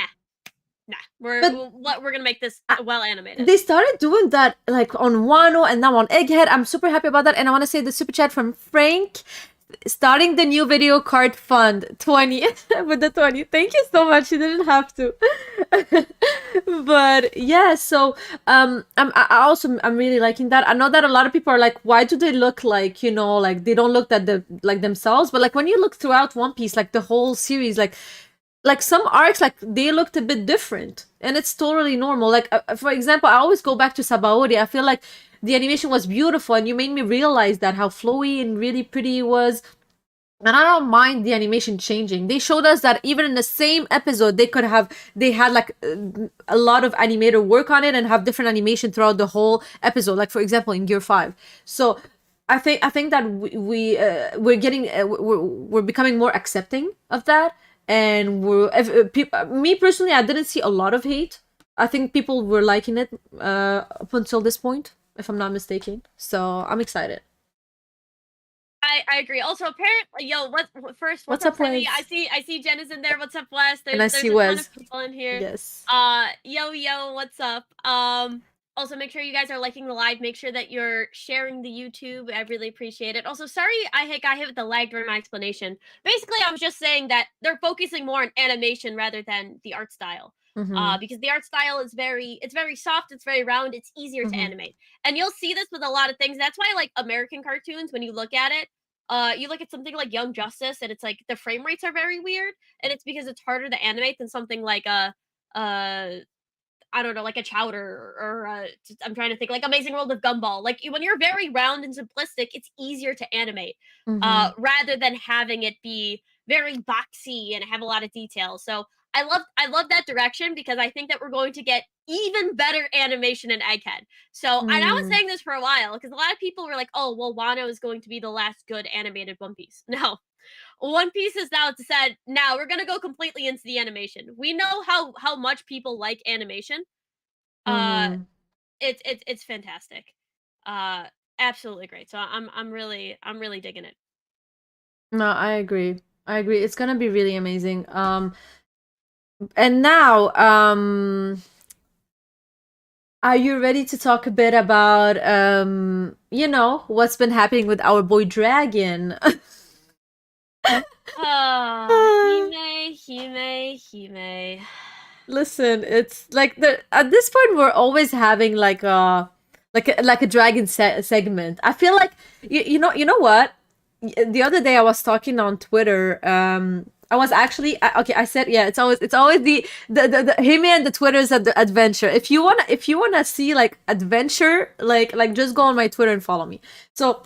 nah, But we're gonna make this I, well animated. they started doing that like on Wano and now on Egghead. I'm super happy about that. And I want to say the super chat from Frank starting the new video card fund 20 with the 20. Thank you so much. You didn't have to. But yeah, so I'm really liking that. I know that a lot of people are like, why do they look like, like they don't look that like themselves? But like when you look throughout One Piece, like the whole series, like some arcs, like they looked a bit different and it's totally normal. Like for example, I always go back to Sabaody. I feel like the animation was beautiful and you made me realize that how flowy and really pretty it was. And I don't mind the animation changing. They showed us that even in the same episode, they had like a lot of animator work on it and have different animation throughout the whole episode. Like for example, in Gear 5. So I think that we're getting we're becoming more accepting of that, and me personally, I didn't see a lot of hate. I think people were liking it up until this point, if I'm not mistaken. So I'm excited. I agree. Also, apparently, yo, first? What's What's up, up, Sammy? I Wes? see Jen is in there. What's up, Wes? And I There's see a ton of Wes. people in here. Yes. Yo, what's up? Also make sure you guys are liking the live. Make sure that you're sharing the YouTube. I really appreciate it. Also, sorry I hit with the lag during my explanation. Basically, I was just saying that they're focusing more on animation rather than the art style. Mm-hmm. Because the art style is very soft, it's very round, it's easier to Mm-hmm. animate. And you'll see this with a lot of things. That's why like American cartoons, when you look at it, you look at something like Young Justice and it's like the frame rates are very weird, and it's because it's harder to animate than something like I don't know, like a Chowder or I'm trying to think, like Amazing World of Gumball. Like when you're very round and simplistic, it's easier to animate Mm-hmm. rather than having it be very boxy and have a lot of detail. So I love that direction because I think that we're going to get even better animation in Egghead. So and I was Mm. saying this for a while because a lot of people were like, "Oh, well, Wano is going to be the last good animated One Piece." No, One Piece is now said, now we're gonna go completely into the animation. We know how much people like animation. Uh Mm-hmm. it's fantastic. Uh Absolutely great. So I'm really digging it. No, I agree. I agree. It's gonna be really amazing. And now, are you ready to talk a bit about, what's been happening with our boy Dragon? Hime, Hime, Hime. Listen, it's like at this point we're always having like a dragon segment. I feel like you know what? The other day I was talking on Twitter. I was actually okay. I said yeah. It's always the him and the Twitters at the adventure. If you wanna see like adventure, like just go on my Twitter and follow me. So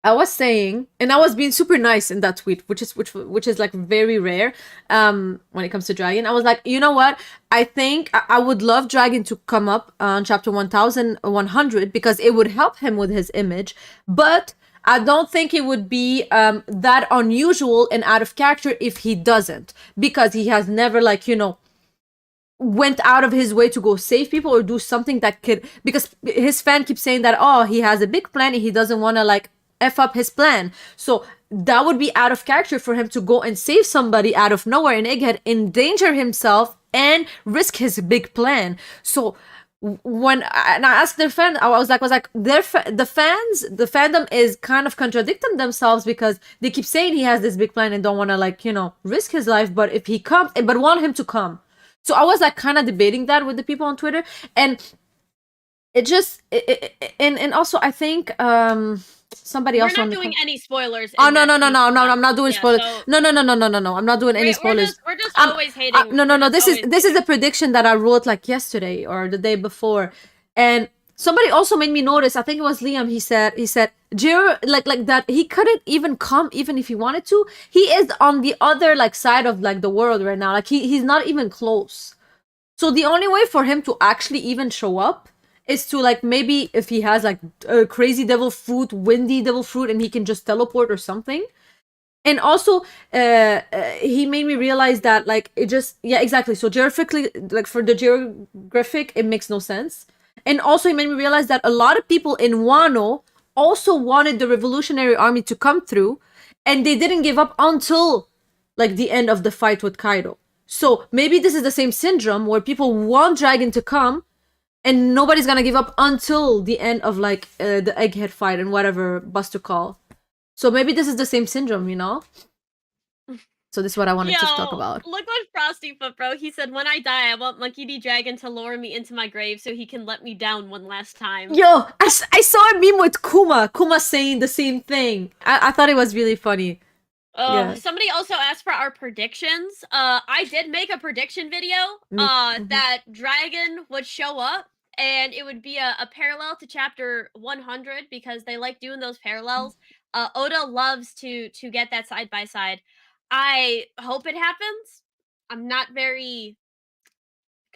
I was saying, and I was being super nice in that tweet, which is like very rare when it comes to Dragon. I was like, you know what? I think I would love Dragon to come up on chapter 1100 because it would help him with his image, but I don't think it would be that unusual and out of character if he doesn't, because he has never went out of his way to go save people or do something that could, because his fan keeps saying that, oh, he has a big plan and he doesn't want to like f up his plan. So that would be out of character for him to go and save somebody out of nowhere in Egghead, endanger himself and risk his big plan. So and I asked their fan, I was like, the fandom is kind of contradicting themselves because they keep saying he has this big plan and don't want to risk his life, but if he comes, but want him to come. So I was like kind of debating that with the people on Twitter, and and also I think somebody We're else not on the doing any spoilers oh in no that no no tweet. no no Yeah. I'm not doing Yeah, spoilers. so No, I'm not doing any we're spoilers. just always hating. No, We're no, just this is always this is hating. a prediction that I wrote like yesterday or the day before, and somebody also made me notice. I think it was Liam. He said Jiro like that he couldn't even come even if he wanted to. He is on the other like side of like the world right now. Like he's not even close. So the only way for him to actually even show up is to like maybe if he has like a crazy devil fruit, windy devil fruit, and he can just teleport or something. And also, he made me realize that like it just yeah exactly. So geographically, like for the geographic, it makes no sense. And also, he made me realize that a lot of people in Wano also wanted the Revolutionary Army to come through, and they didn't give up until like the end of the fight with Kaido. So maybe this is the same syndrome where people want Dragon to come, and nobody's gonna give up until the end of like the Egghead fight and whatever Buster call. So maybe this is the same syndrome. So this is what I wanted to talk Yo, about. look what Frosty put, bro. He said, "When I die, I want Monkey D. Dragon to lower me into my grave so he can let me down one last time." Yo, I saw a meme with Kuma saying the same thing. I thought it was really funny. Yeah. Somebody also asked for our predictions. I did make a prediction video. Mhm. That Dragon would show up, and it would be a parallel to chapter 100 because they like doing those parallels. Oda loves to get that side by side. I hope it happens. I'm not very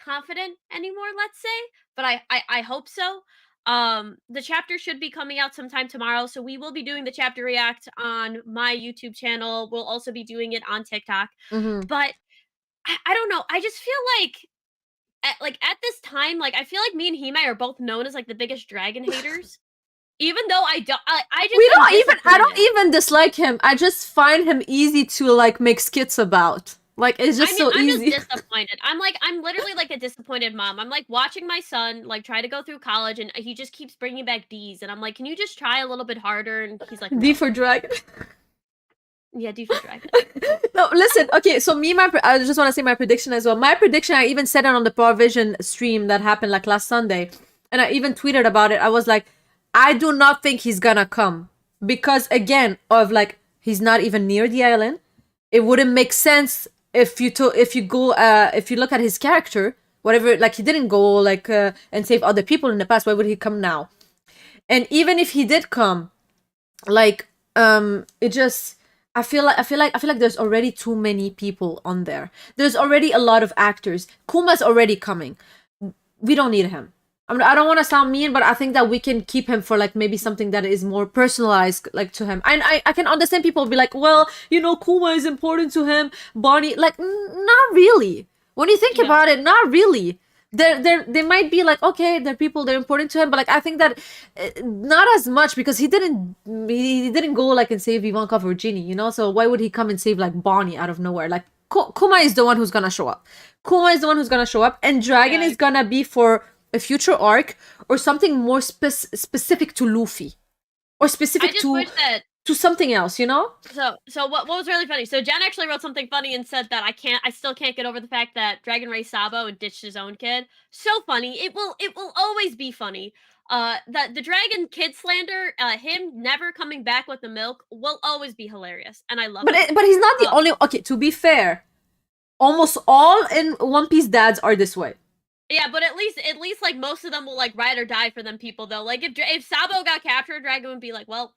confident anymore, let's say, but I hope so. The chapter should be coming out sometime tomorrow, so we will be doing the chapter react on my YouTube channel. We'll also be doing it on TikTok. Mhm. But I don't know. I just feel like at this time, like I feel like me and Hime are both known as like the biggest dragon haters. Even though I don't, I just We am don't even. I don't disappointed. even dislike him. I just find him easy to like make skits about. Like it's I just mean, so I'm just easy. disappointed. I'm literally like a disappointed mom. I'm like watching my son like try to go through college and he just keeps bringing back D's and I'm like, "Can you just try a little bit harder?" And he's like, D "No." for dragon. Yeah, D for dragon. No, listen. Okay, so I just want to say my prediction as well. My prediction, I even said it on the Power Vision stream that happened like last Sunday, and I even tweeted about it. I was like, I do not think he's gonna come because again, of like he's not even near the island. It wouldn't make sense if you look at his character, whatever. Like he didn't go like and save other people in the past. Why would he come now? And even if he did come, like it just I feel like there's already too many people on there. There's already a lot of actors. Kuma's already coming. We don't need him. I don't want to sound mean, but I think that we can keep him for like maybe something that is more personalized, like to him. And I can understand people be like, well, Kuma is important to him. Bonnie, like, not really. When you think No. about it, not really. They might be like, okay, they're people, they're important to him, but like I think that not as much because he didn't go like and save Ivankov or Ginny. So why would he come and save like Bonnie out of nowhere? Like Kuma is the one who's gonna show up. Kuma is the one who's gonna show up, and Dragon Yeah. is gonna be for a future arc or something more specific to Luffy or I specific just to wish that. something else. So what was really funny? So Jen actually wrote something funny and said that I still can't get over the fact that Dragon raised Sabo and ditched his own kid. So funny. It will always be funny. That the Dragon kid slander, him never coming back with the milk will always be hilarious, and I love But it. but he's not the Uh, only. Okay, to be fair, almost all in One Piece dads are this way. yeah, but at least like most of them will like ride or die for them people though. Like if Sabo got captured, Dragon would be like, well,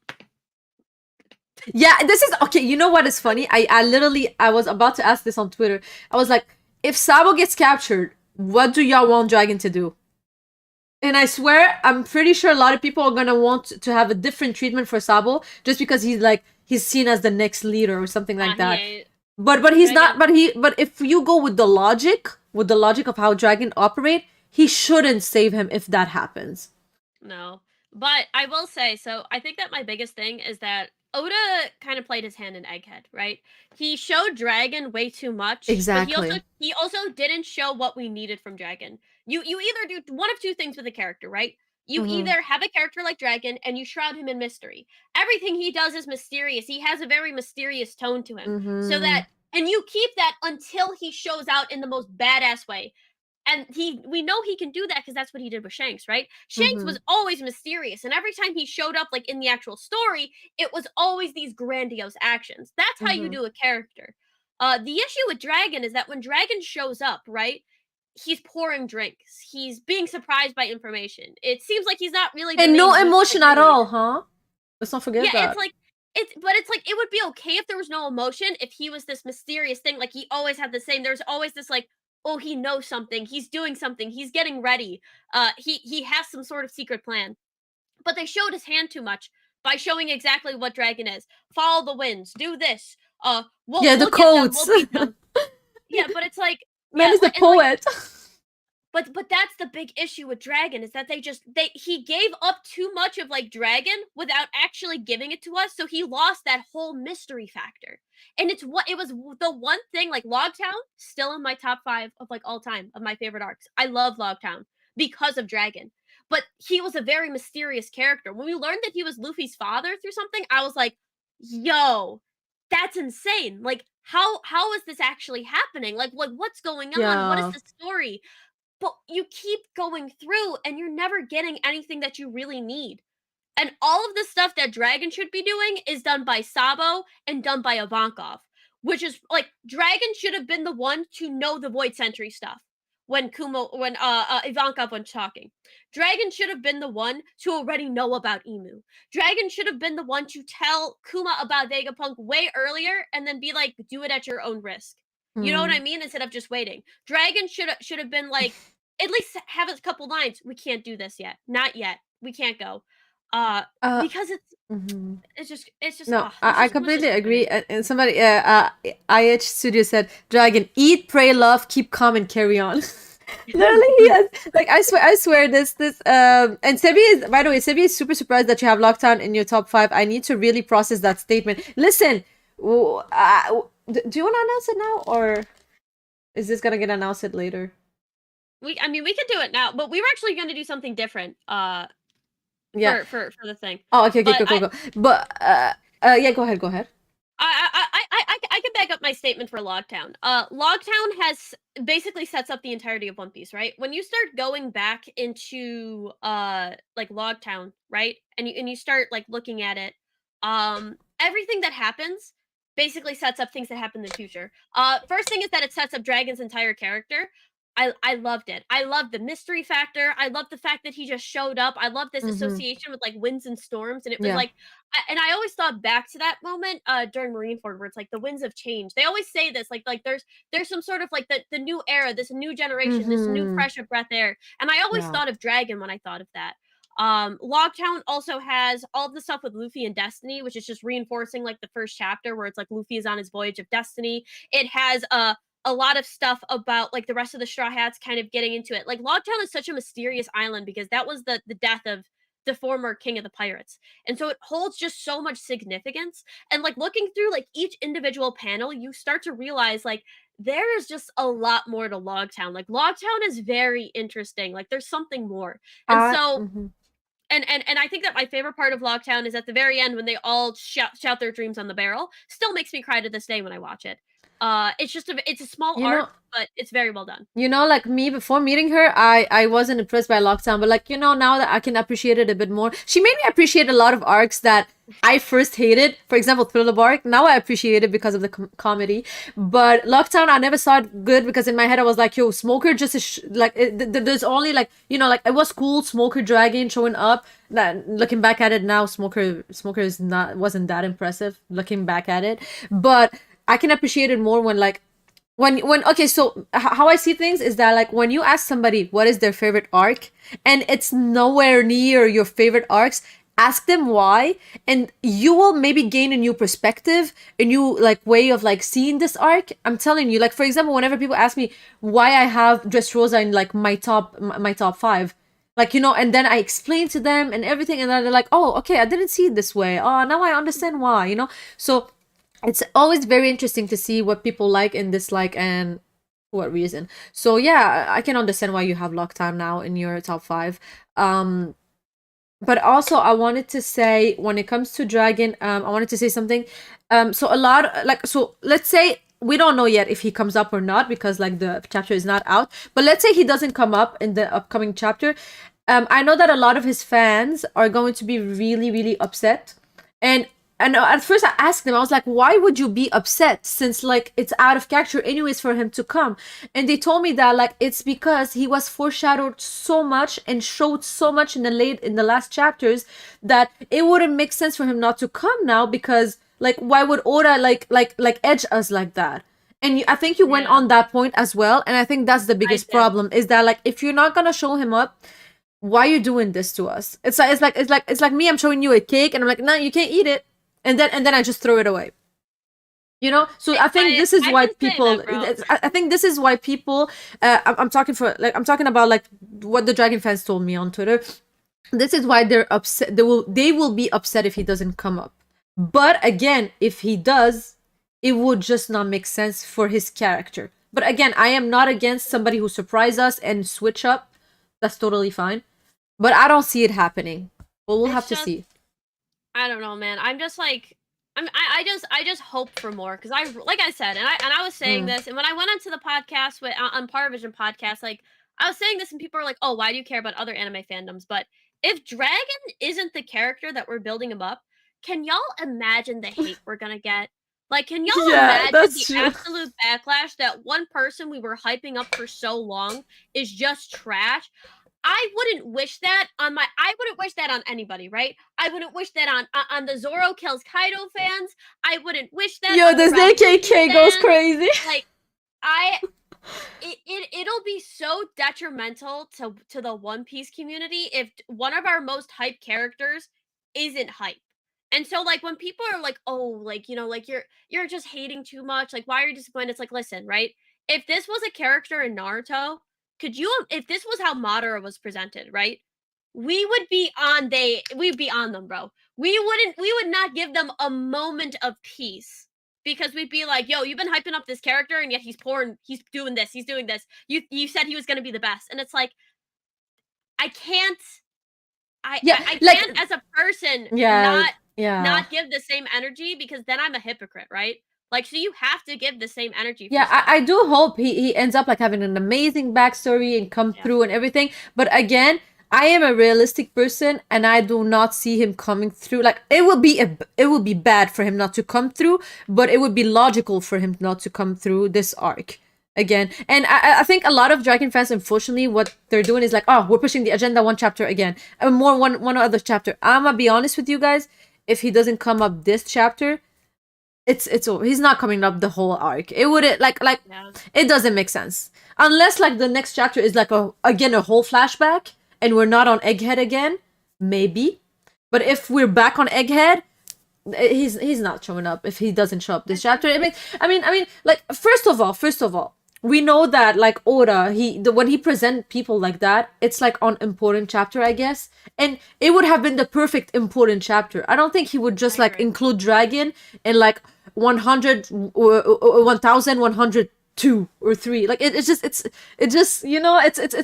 Yeah, this is okay. You know what is funny? I was about to ask this on Twitter. I was like, if Sabo gets captured, what do y'all want Dragon to do? And I swear, I'm pretty sure a lot of people are gonna want to have a different treatment for Sabo just because he's seen as the next leader or something like he that. ain't. But he's not. Dragon. But if you go with the logic of how Dragon operate, he shouldn't save him if that happens. No. But I will say, so I think that my biggest thing is that Oda kind of played his hand in Egghead, right? He showed Dragon way too much, but he also Exactly. he also didn't show what we needed from Dragon. You either do one of two things with a character, right? You Mm-hmm. either have a character like Dragon and you shroud him in mystery. Everything he does is mysterious. He has a very mysterious tone to him. So Mm-hmm. that and you keep that until he shows out in the most badass way. And we know he can do that because that's what he did with Shanks, right? Shanks Mm-hmm. was always mysterious, and every time he showed up, like in the actual story, it was always these grandiose actions. That's how you Mm-hmm. do a character. The issue with Dragon is that when Dragon shows up, right, he's pouring drinks. He's being surprised by information. It seems like he's not really the And no main group emotion at all, leader. huh? Let's not forget Yeah, that. it's like it would be okay if there was no emotion, if he was this mysterious thing, like he always had the same. There's always this like, oh, he knows something, he's doing something, he's getting ready. He has some sort of secret plan. But they showed his hand too much by showing exactly what Dragon is. Follow the winds, do this. Yeah, the We'll get them, we'll codes. beat them. Yeah, but it's like Man yeah, is a and like poet. but that's the big issue with Dragon is that he gave up too much of like Dragon without actually giving it to us, so he lost that whole mystery factor. And it was the one thing like Logtown still in my top 5 of like all time of my favorite arcs. I love Logtown because of Dragon. But he was a very mysterious character. When we learned that he was Luffy's father through something, I was like, "Yo, that's insane. Like how is this actually happening? Like what's going on? What is Yeah. the story?" But you keep going through and you're never getting anything that you really need. And all of the stuff that Dragon should be doing is done by Sabo and done by Ivankov, which is like Dragon should have been the one to know the Void Sentry stuff when Ivankov was talking. Dragon should have been the one to already know about Emu. Dragon should have been the one to tell Kuma about Vegapunk way earlier and then be like, do it at your own risk. You know what I Hmm. mean? Instead of just waiting. Dragon should have been like, at least have a couple lines. We can't do this yet. Not yet. We can't go. Uh, Uh. because Mhm. it's just No, there's I just too much completely agree. disappointing. And somebody, IH Studio said, "Dragon, eat, pray, love, keep calm, and carry on." Literally, yes. Like I swear, and Sebi is, by the way, Sebi is super surprised that you have Lockdown in your top 5. I need to really process that statement. Listen, do you want to announce it now, or is this gonna get announced later? I mean, we could do it now, but we were actually going to do something different. Yeah. For the thing, Oh, okay, okay, but go, go, go. But yeah, go ahead, go ahead. I can back up my statement for Logtown. Logtown has basically sets up the entirety of One Piece, right? When you start going back into like Logtown, right, and you start like looking at it, everything that happens basically sets up things that happen in the future. First thing is that it sets up Dragon's entire character. I loved it. I loved the mystery factor. I loved the fact that he just showed up. I love this Mm-hmm. association with like winds and storms, and it was Yeah. like, and I always thought back to that moment during Marineford where it's like the winds have changed. They always say this, like there's some sort of like the new era, this new generation, this new Mm-hmm. fresh of breath air, and I always Yeah. thought of Dragon when I thought of that. Logtown also has all of the stuff with Luffy and Destiny, which is just reinforcing like the first chapter where it's like Luffy is on his voyage of destiny. It has a lot of stuff about like the rest of the Straw Hats kind of getting into it. Like Logtown is such a mysterious island because that was the death of the former king of the pirates. And so it holds just so much significance. And like looking through like each individual panel, you start to realize like there is just a lot more to Logtown. Like Logtown is very interesting. Like there's something more. And so Mm-hmm. and I think that my favorite part of Lockdown is at the very end when they all shout their dreams on the barrel. Still makes me cry to this day when I watch it. It's just it's a small You arc, know, but it's very well done. like me before meeting her, I wasn't impressed by Lockdown, but like now that I can appreciate it a bit more, she made me appreciate a lot of arcs that I first hated. For example, Thriller Bark. Now I appreciate it because of the comedy. But Lockdown, I never saw it good because in my head I was like, yo, Smoker just is like there's only like like it was cool Smoker Dragon showing up. That looking back at it now, Smoker is not wasn't that impressive. Looking back at it, but I can appreciate it more when like when okay, so how I see things is that like when you ask somebody what is their favorite arc and it's nowhere near your favorite arcs, ask them why, and you will maybe gain a new perspective, a new like way of like seeing this arc. I'm telling you, like for example, whenever people ask me why I have Dressrosa in like my top 5, like and then I explain to them and everything, and then they're like, oh okay, I didn't see it this way, oh now I understand why, so it's always very interesting to see what people like and dislike and for what reason. So yeah, I can understand why you have Lockdown now in your top 5. Um but also I wanted to say when it comes to Dragon, I wanted to say something. So a lot like so let's say we don't know yet if he comes up or not because like the chapter is not out. But let's say he doesn't come up in the upcoming chapter. I know that a lot of his fans are going to be really, really upset. And at first I asked them, I was like, why would you be upset since like it's out of character anyways for him to come? And they told me that like it's because he was foreshadowed so much and showed so much in the last chapters that it wouldn't make sense for him not to come now because like why would Oda like edge us like that? And I think you went Yeah, on that point as well, and I think that's the I biggest did. problem is that like if you're not gonna show him up, why are you doing this to us? It's like me. I'm showing you a cake, and I'm like, no, you can't eat it, and then I just throw it away. So I think this is I why can say people. that, bro. I think this is why people. I'm talking about like what the Dragon fans told me on Twitter. This is why they're upset. They will be upset if he doesn't come up. But again, if he does, it would just not make sense for his character. But again, I am not against somebody who surprise us and switch up. That's totally fine. But I don't see it happening. But we'll have It's to just see. I don't know, man. I'm just like I just hope for more because I like I said, and I was saying Mm. this, and when I went onto the podcast with on Paravision podcast, like I was saying this, and people are like, "Oh, why do you care about other anime fandoms?" But if Dragon isn't the character that we're building him up, can y'all imagine the hate we're gonna get? Like, can y'all Yeah, imagine the that's true. absolute backlash that one person we were hyping up for so long is just trash? I wouldn't wish that on anybody, right? I wouldn't wish that on the Zoro kills Kaido fans. I wouldn't wish that Yo, on the this Ralph Lucci AKK goes fans. crazy. Like I it'll be so detrimental to the One Piece community if one of our most hype characters isn't hype. And so like when people are like, "Oh, like, like you're just hating too much. Like why are you disappointed?" It's like, "Listen, right? If this was a character in Naruto, if this was how Madara was presented, right? We'd be on them, bro. We would not give them a moment of peace because we'd be like, "Yo, you've been hyping up this character, and yet he's poor, and he's doing this, he's doing this. You said he was gonna be the best," and it's like, I can't, Yeah, I like can't as a person yeah, yeah. not give the same energy because then I'm a hypocrite, right? Like, so you have to give the same energy for Yeah, stuff. I do hope he ends up like having an amazing backstory and come Yeah, through and everything. But again, I am a realistic person and I do not see him coming through. Like it would be bad for him not to come through, but it would be logical for him not to come through this arc. again. And I think a lot of Dragon fans, unfortunately, what they're doing is like, oh, we're pushing the agenda one chapter again, and more one other chapter. I'm gonna be honest with you guys. If he doesn't come up this chapter, it's over. He's not coming up the whole arc. It wouldn't like Yeah. it doesn't make sense unless like the next chapter is like a whole flashback and we're not on Egghead again, maybe. But if we're back on Egghead, he's not showing up if he doesn't show up this chapter. I mean, like first of all, we know that like Oda, when he present people like that, it's like on important chapter, I guess, and it would have been the perfect important chapter. I don't think he would just I like agree. include Dragon in like 100 or 1102 or 3. Like it's just it's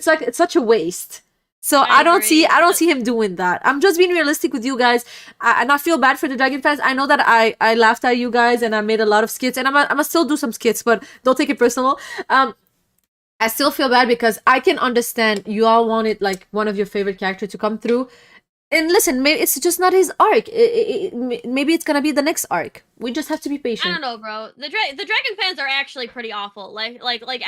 like it's such a waste. So I agree. I don't see him doing that. I'm just being realistic with you guys, and I feel bad for the Dragon fans. I know that I laughed at you guys and I made a lot of skits, and I'm gonna still do some skits, but don't take it personal. I still feel bad because I can understand you all wanted like one of your favorite characters to come through, and listen, maybe it's just not his arc. Maybe it's gonna be the next arc. We just have to be I patient. don't know, bro. The Dragon fans are actually pretty awful. Actually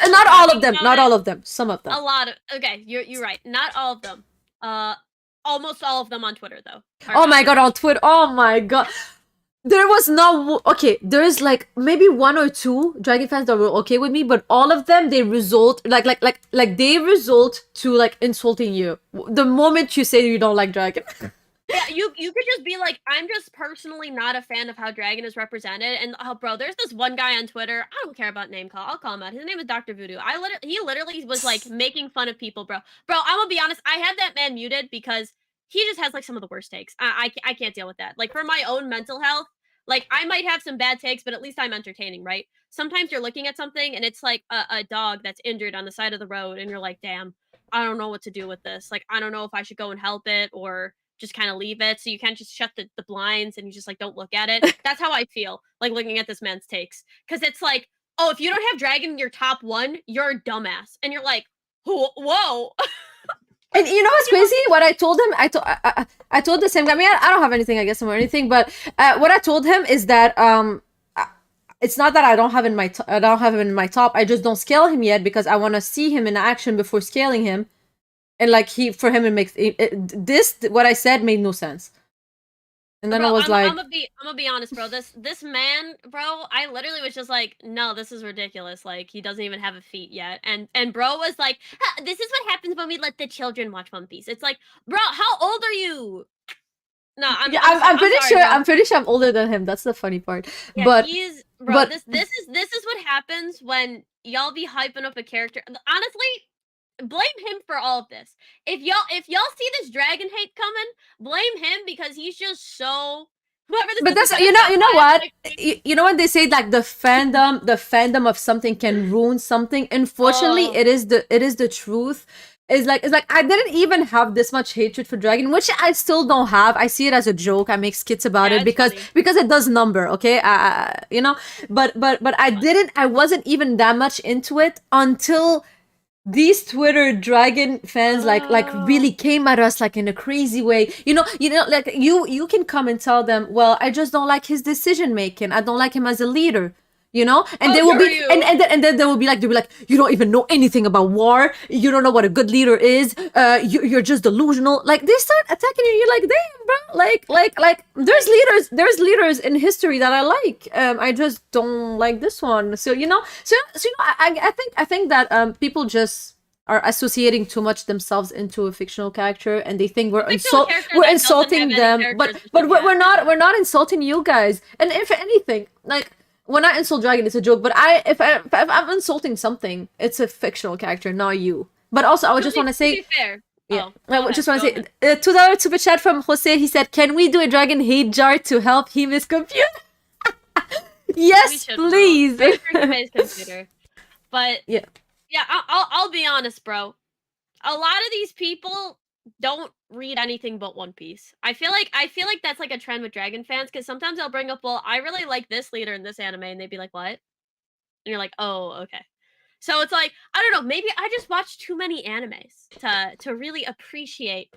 Not all of talking them. about Not it, all of them. Some of them. a lot of okay. You're right. Not all of them. Almost all of them on Twitter though. Oh my god, on Twitter. Oh my god. There was no okay. There's like maybe one or two Dragon fans that were okay with me, but all of them they result like they result to like insulting you the moment you say you don't like Dragon. Yeah, you could just be like, I'm just personally not a fan of how Dragon is represented. And oh, bro, there's this one guy on Twitter. I don't care about name call. I'll call him out. His name is Dr. Voodoo. He literally was like making fun of people, bro. Bro, I'm gonna be honest. I had that man muted because he just has like some of the worst takes. I can't deal with that. Like for my own mental health, like I might have some bad takes, but at least I'm entertaining, right? Sometimes you're looking at something and it's like a dog that's injured on the side of the road, and you're like, damn, I don't know what to do with this. Like I don't know if I should go and help it or just kind of leave it, so you can't just shut the blinds and you just like don't look at it. That's how I feel like looking at this man's takes, because it's like, oh, if you don't have Dragon in your top one, you're a dumbass, and you're like, whoa. And you know what's crazy? What I told him, I told the same guy. I mean, I don't have anything against him or anything, but what I told him is that it's not that I don't have I don't have him in my top. I just don't scale him yet because I want to see him in action before scaling him. And like for him, it makes this what I said made no sense. And then Bro, I was like, I'm gonna be honest, bro. This man, bro, I literally was just like, no, this is ridiculous. Like he doesn't even have a feet yet, and bro was like, this is what happens when we let the children watch One Piece. It's like, bro, how old are you? No, yeah, I'm pretty sorry, sure bro. I'm pretty sure I'm older than him. That's the funny part. Yeah, But he's bro. but This is what happens when y'all be hyping up a character. Honestly, blame him for all of this. If y'all see this Dragon hate coming, blame him because he's just so whoever this but is that's gonna so you know biased. what you know when they say like the fandom of something can ruin something. Unfortunately, Oh, it is the truth. It's like I didn't even have this much hatred for Dragon, which I still don't have. I see it as a joke. I make skits about yeah, it it's funny. because it does number. Okay, you know, but I Funny. didn't. I wasn't even that much into it until these Twitter Dragon fans like Oh, really came at us like in a crazy way. Like you can come and tell them, well, I just don't like his decision making. I don't like him as a leader. And how they will dare be you? and then they'll be like, you don't even know anything about war. You don't know what a good leader is. You're just delusional. Like they start attacking you. You're like, damn, bro. Like there's leaders in history that I like. I just don't like this one. I think that people just are associating too much themselves into a fictional character, and they think A fictional character we're that doesn't insulting have any them, but characterization yet. we're not insulting you guys. And if anything, like when I insult Dragon, it's a joke. But if I'm insulting something, it's a fictional character, not you. But also, I would just want to To be say, fair. yeah, Oh, I go just ahead. want Go to ahead. say, $2 super chat from Jose. He said, "Can we do a Dragon hate jar to help him is confused?" We Yes, should, bro. please. Make sure he pays computer. But Yeah. yeah, I'll be honest, bro. A lot of these people don't read anything but One Piece. I feel like that's like a trend with Dragon fans, because sometimes they'll bring up, well, I really like this leader in this anime, and they'd be like, what? And you're like, oh, okay. So it's like, I don't know, maybe I just watched too many animes to really appreciate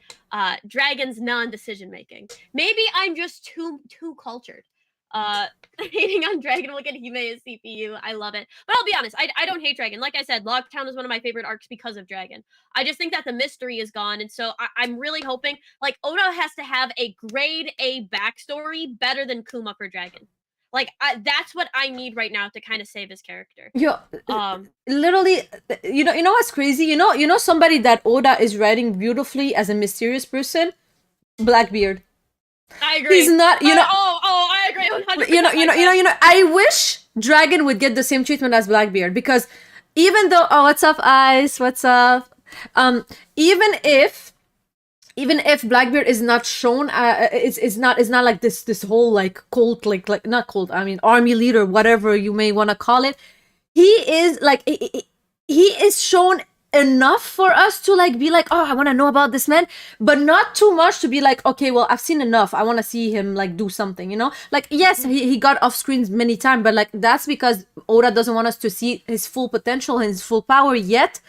Dragon's non-decision making. Maybe I'm just too cultured. Uh, hating on Dragon will get Hime's CPU. I love it. But I'll be honest, I don't hate Dragon. Like I said, Locktown is one of my favorite arcs because of Dragon. I just think that the mystery is gone, and so I'm really hoping like Oda has to have a grade A backstory better than Kuma for Dragon. Like that's what I need right now to kind of save his character. Yo, Um, literally, you know what's crazy? You know somebody that Oda is writing beautifully as a mysterious person? Blackbeard. I agree. He's not, you know. I agree 100%. I wish Dragon would get the same treatment as Blackbeard because even though, oh, what's up, Ice? What's up? Um, even if Blackbeard is not shown, it's not like this whole like cult, like not cult. I mean, army leader, whatever you may want to call it. He is like he is shown enough for us to like be like, oh, I want to know about this man, but not too much to be like, okay, well, I've seen enough, I want to see him like do something, you know. Like, yes, he got off screens many times, but like that's because Oda doesn't want us to see his full potential, his full power yet.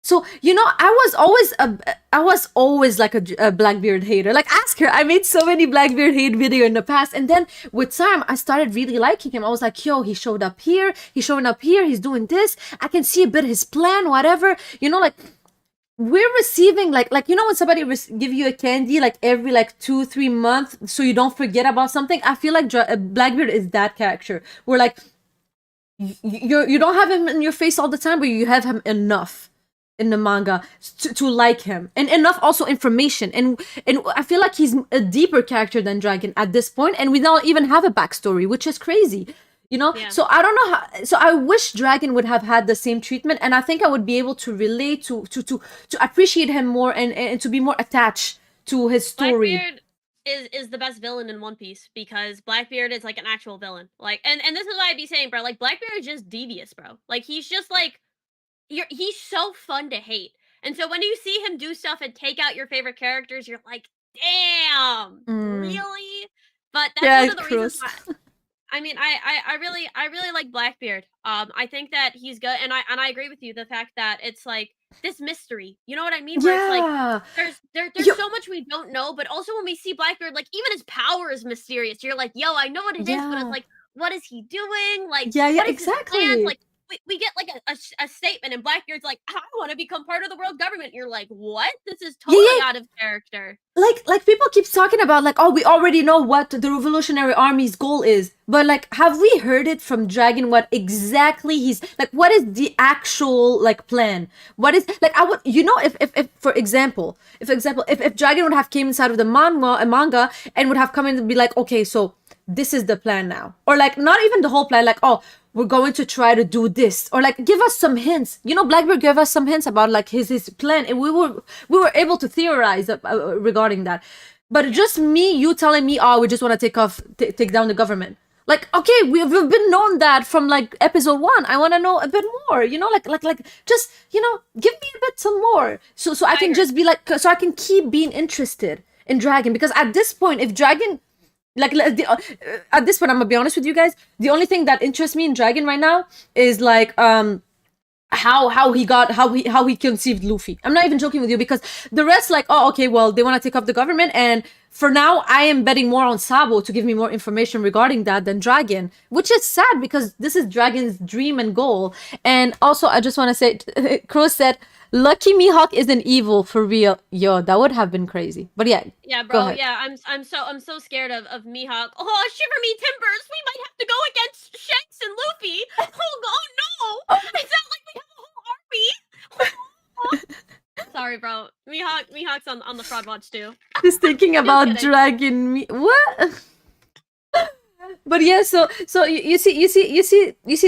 So, you know, I was always like a Blackbeard hater. Like, ask her. I made so many Blackbeard hate video in the past, and then with time, I started really liking him. I was like, yo, he showed up here, he's showing up here, he's doing this. I can see a bit of his plan, whatever. You know, like we're receiving like you know when somebody give you a candy like every like 2-3 months, so you don't forget about something. I feel like Blackbeard is that character. Where like you don't have him in your face all the time, but you have him enough in the manga to like him, and enough also information, and I feel like he's a deeper character than Dragon at this point, and we don't even have a backstory, which is crazy, you know. Yeah. So I don't know how, so I wish Dragon would have had the same treatment, and I think I would be able to relate to appreciate him more, and to be more attached to his story. Blackbeard is the best villain in One Piece because Blackbeard is like an actual villain. Like, and this is why I'd be saying, bro, like Blackbeard is just devious, bro. Like he's just like he's so fun to hate. And so when you see him do stuff and take out your favorite characters, you're like, damn, really? But that's Yeah, one of the Cruz. reasons why I mean, I really like Blackbeard. I think that he's good, and I agree with you. The fact that it's like this mystery, you know what I mean? Where it's Yeah. like there's so much we don't know, but also when we see Blackbeard, like even his power is mysterious. You're like, yo, I know what it is, but it's like, what is he doing? Like, Yeah, what is exactly. his plans? Like, we get like a statement, and Blackbeard's like, I want to become part of the world government. You're like, what? This is totally out of character. Like people keep talking about like, oh, we already know what the Revolutionary Army's goal is, but like, have we heard it from Dragon what exactly he's like? What is the actual like plan? What is like? I would, you know, if for example, if Dragon would have came inside of the manga and would have come in and be like, okay, so this is the plan now, or like not even the whole plan, like, oh, we're going to try to do this, or like give us some hints, you know. Blackbeard gave us some hints about like his plan, and we were able to theorize regarding that. But just you telling me, oh, we just want to take down the government, like, okay, we've been known that from like episode 1. I want to know a bit more, you know, like just, you know, give me a bit some more, so I can just be like, so I can keep being interested in Dragon. Because at this point, if Dragon, like at this point, I'm gonna be honest with you guys, the only thing that interests me in Dragon right now is like how he conceived Luffy. I'm not even joking with you, because the rest, like, oh, okay, well, they want to take up the government, and for now I am betting more on Sabo to give me more information regarding that than Dragon, which is sad because this is Dragon's dream and goal. And also, I just want to say, Crow said, lucky Mihawk isn't evil for real. Yo, that would have been crazy. But yeah. Yeah, bro. Yeah, I'm so scared of Mihawk. Oh, shiver me timbers. We might have to go against Shanks and Luffy. Oh no! It's not like we have a whole army. Sorry, bro. Mihawk's on the fraud watch too. Just thinking about Dragon. What? But yeah, so you see,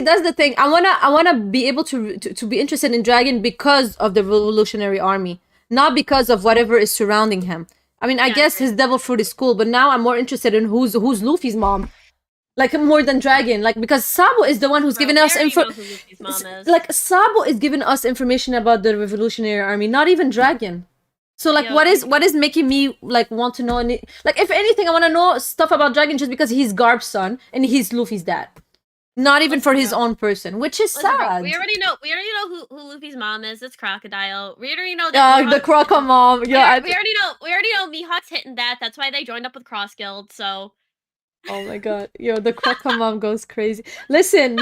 that's the thing. I wanna be able to be interested in Dragon because of the Revolutionary Army, not because of whatever is surrounding him. I mean, I guess his devil fruit is cool, but now I'm more interested in who's Luffy's mom, like, more than Dragon, like, because Sabo is the one who's giving us like, Sabo is giving us information about the Revolutionary Army, not even Dragon. So like, what is making me like want to know like, if anything, I want to know stuff about Dragon just because he's Garb's son and he's Luffy's dad, not even for his own person, which is sad. Bro, we already know who Luffy's mom is. It's Crocodile. We already know that. The Croco mom. Yeah, we already know Mihawk's hitting that. That's why they joined up with Cross Guild. So Oh my god. Yo, the Croca mom goes crazy. Listen.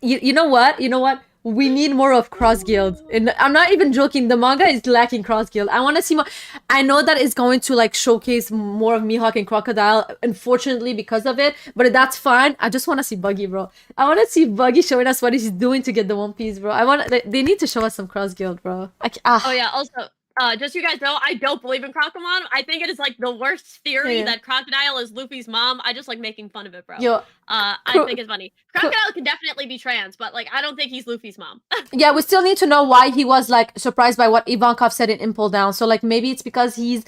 You know what? You know what? We need more of Cross Guild. And I'm not even joking. The manga is lacking Cross Guild. I want to see more. I know that it's going to like showcase more of Mihawk and Crocodile, unfortunately, because of it. But that's fine. I just want to see Buggy, bro. I want to see Buggy showing us what he's doing to get the One Piece, bro. They need to show us some Cross Guild, bro. Oh yeah, also, just so you guys know, I don't believe in Crocomon. I think it is like the worst theory Yeah. that Crocodile is Luffy's mom. I just like making fun of it, bro. Yo, I think it's funny. Crocodile can definitely be trans, but like I don't think he's Luffy's mom. yeah, we still need to know why he was like surprised by what Ivankov said in Impel Down. So like maybe it's because he's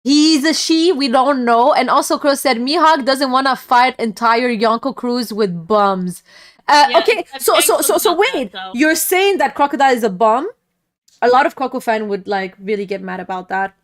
a she, we don't know. And also Crow said Mihawk doesn't want to fight entire Yonko crews with bums. Yeah, Okay, so wait, you're saying that Crocodile is a bum? A lot of Croco fan would like really get mad about that.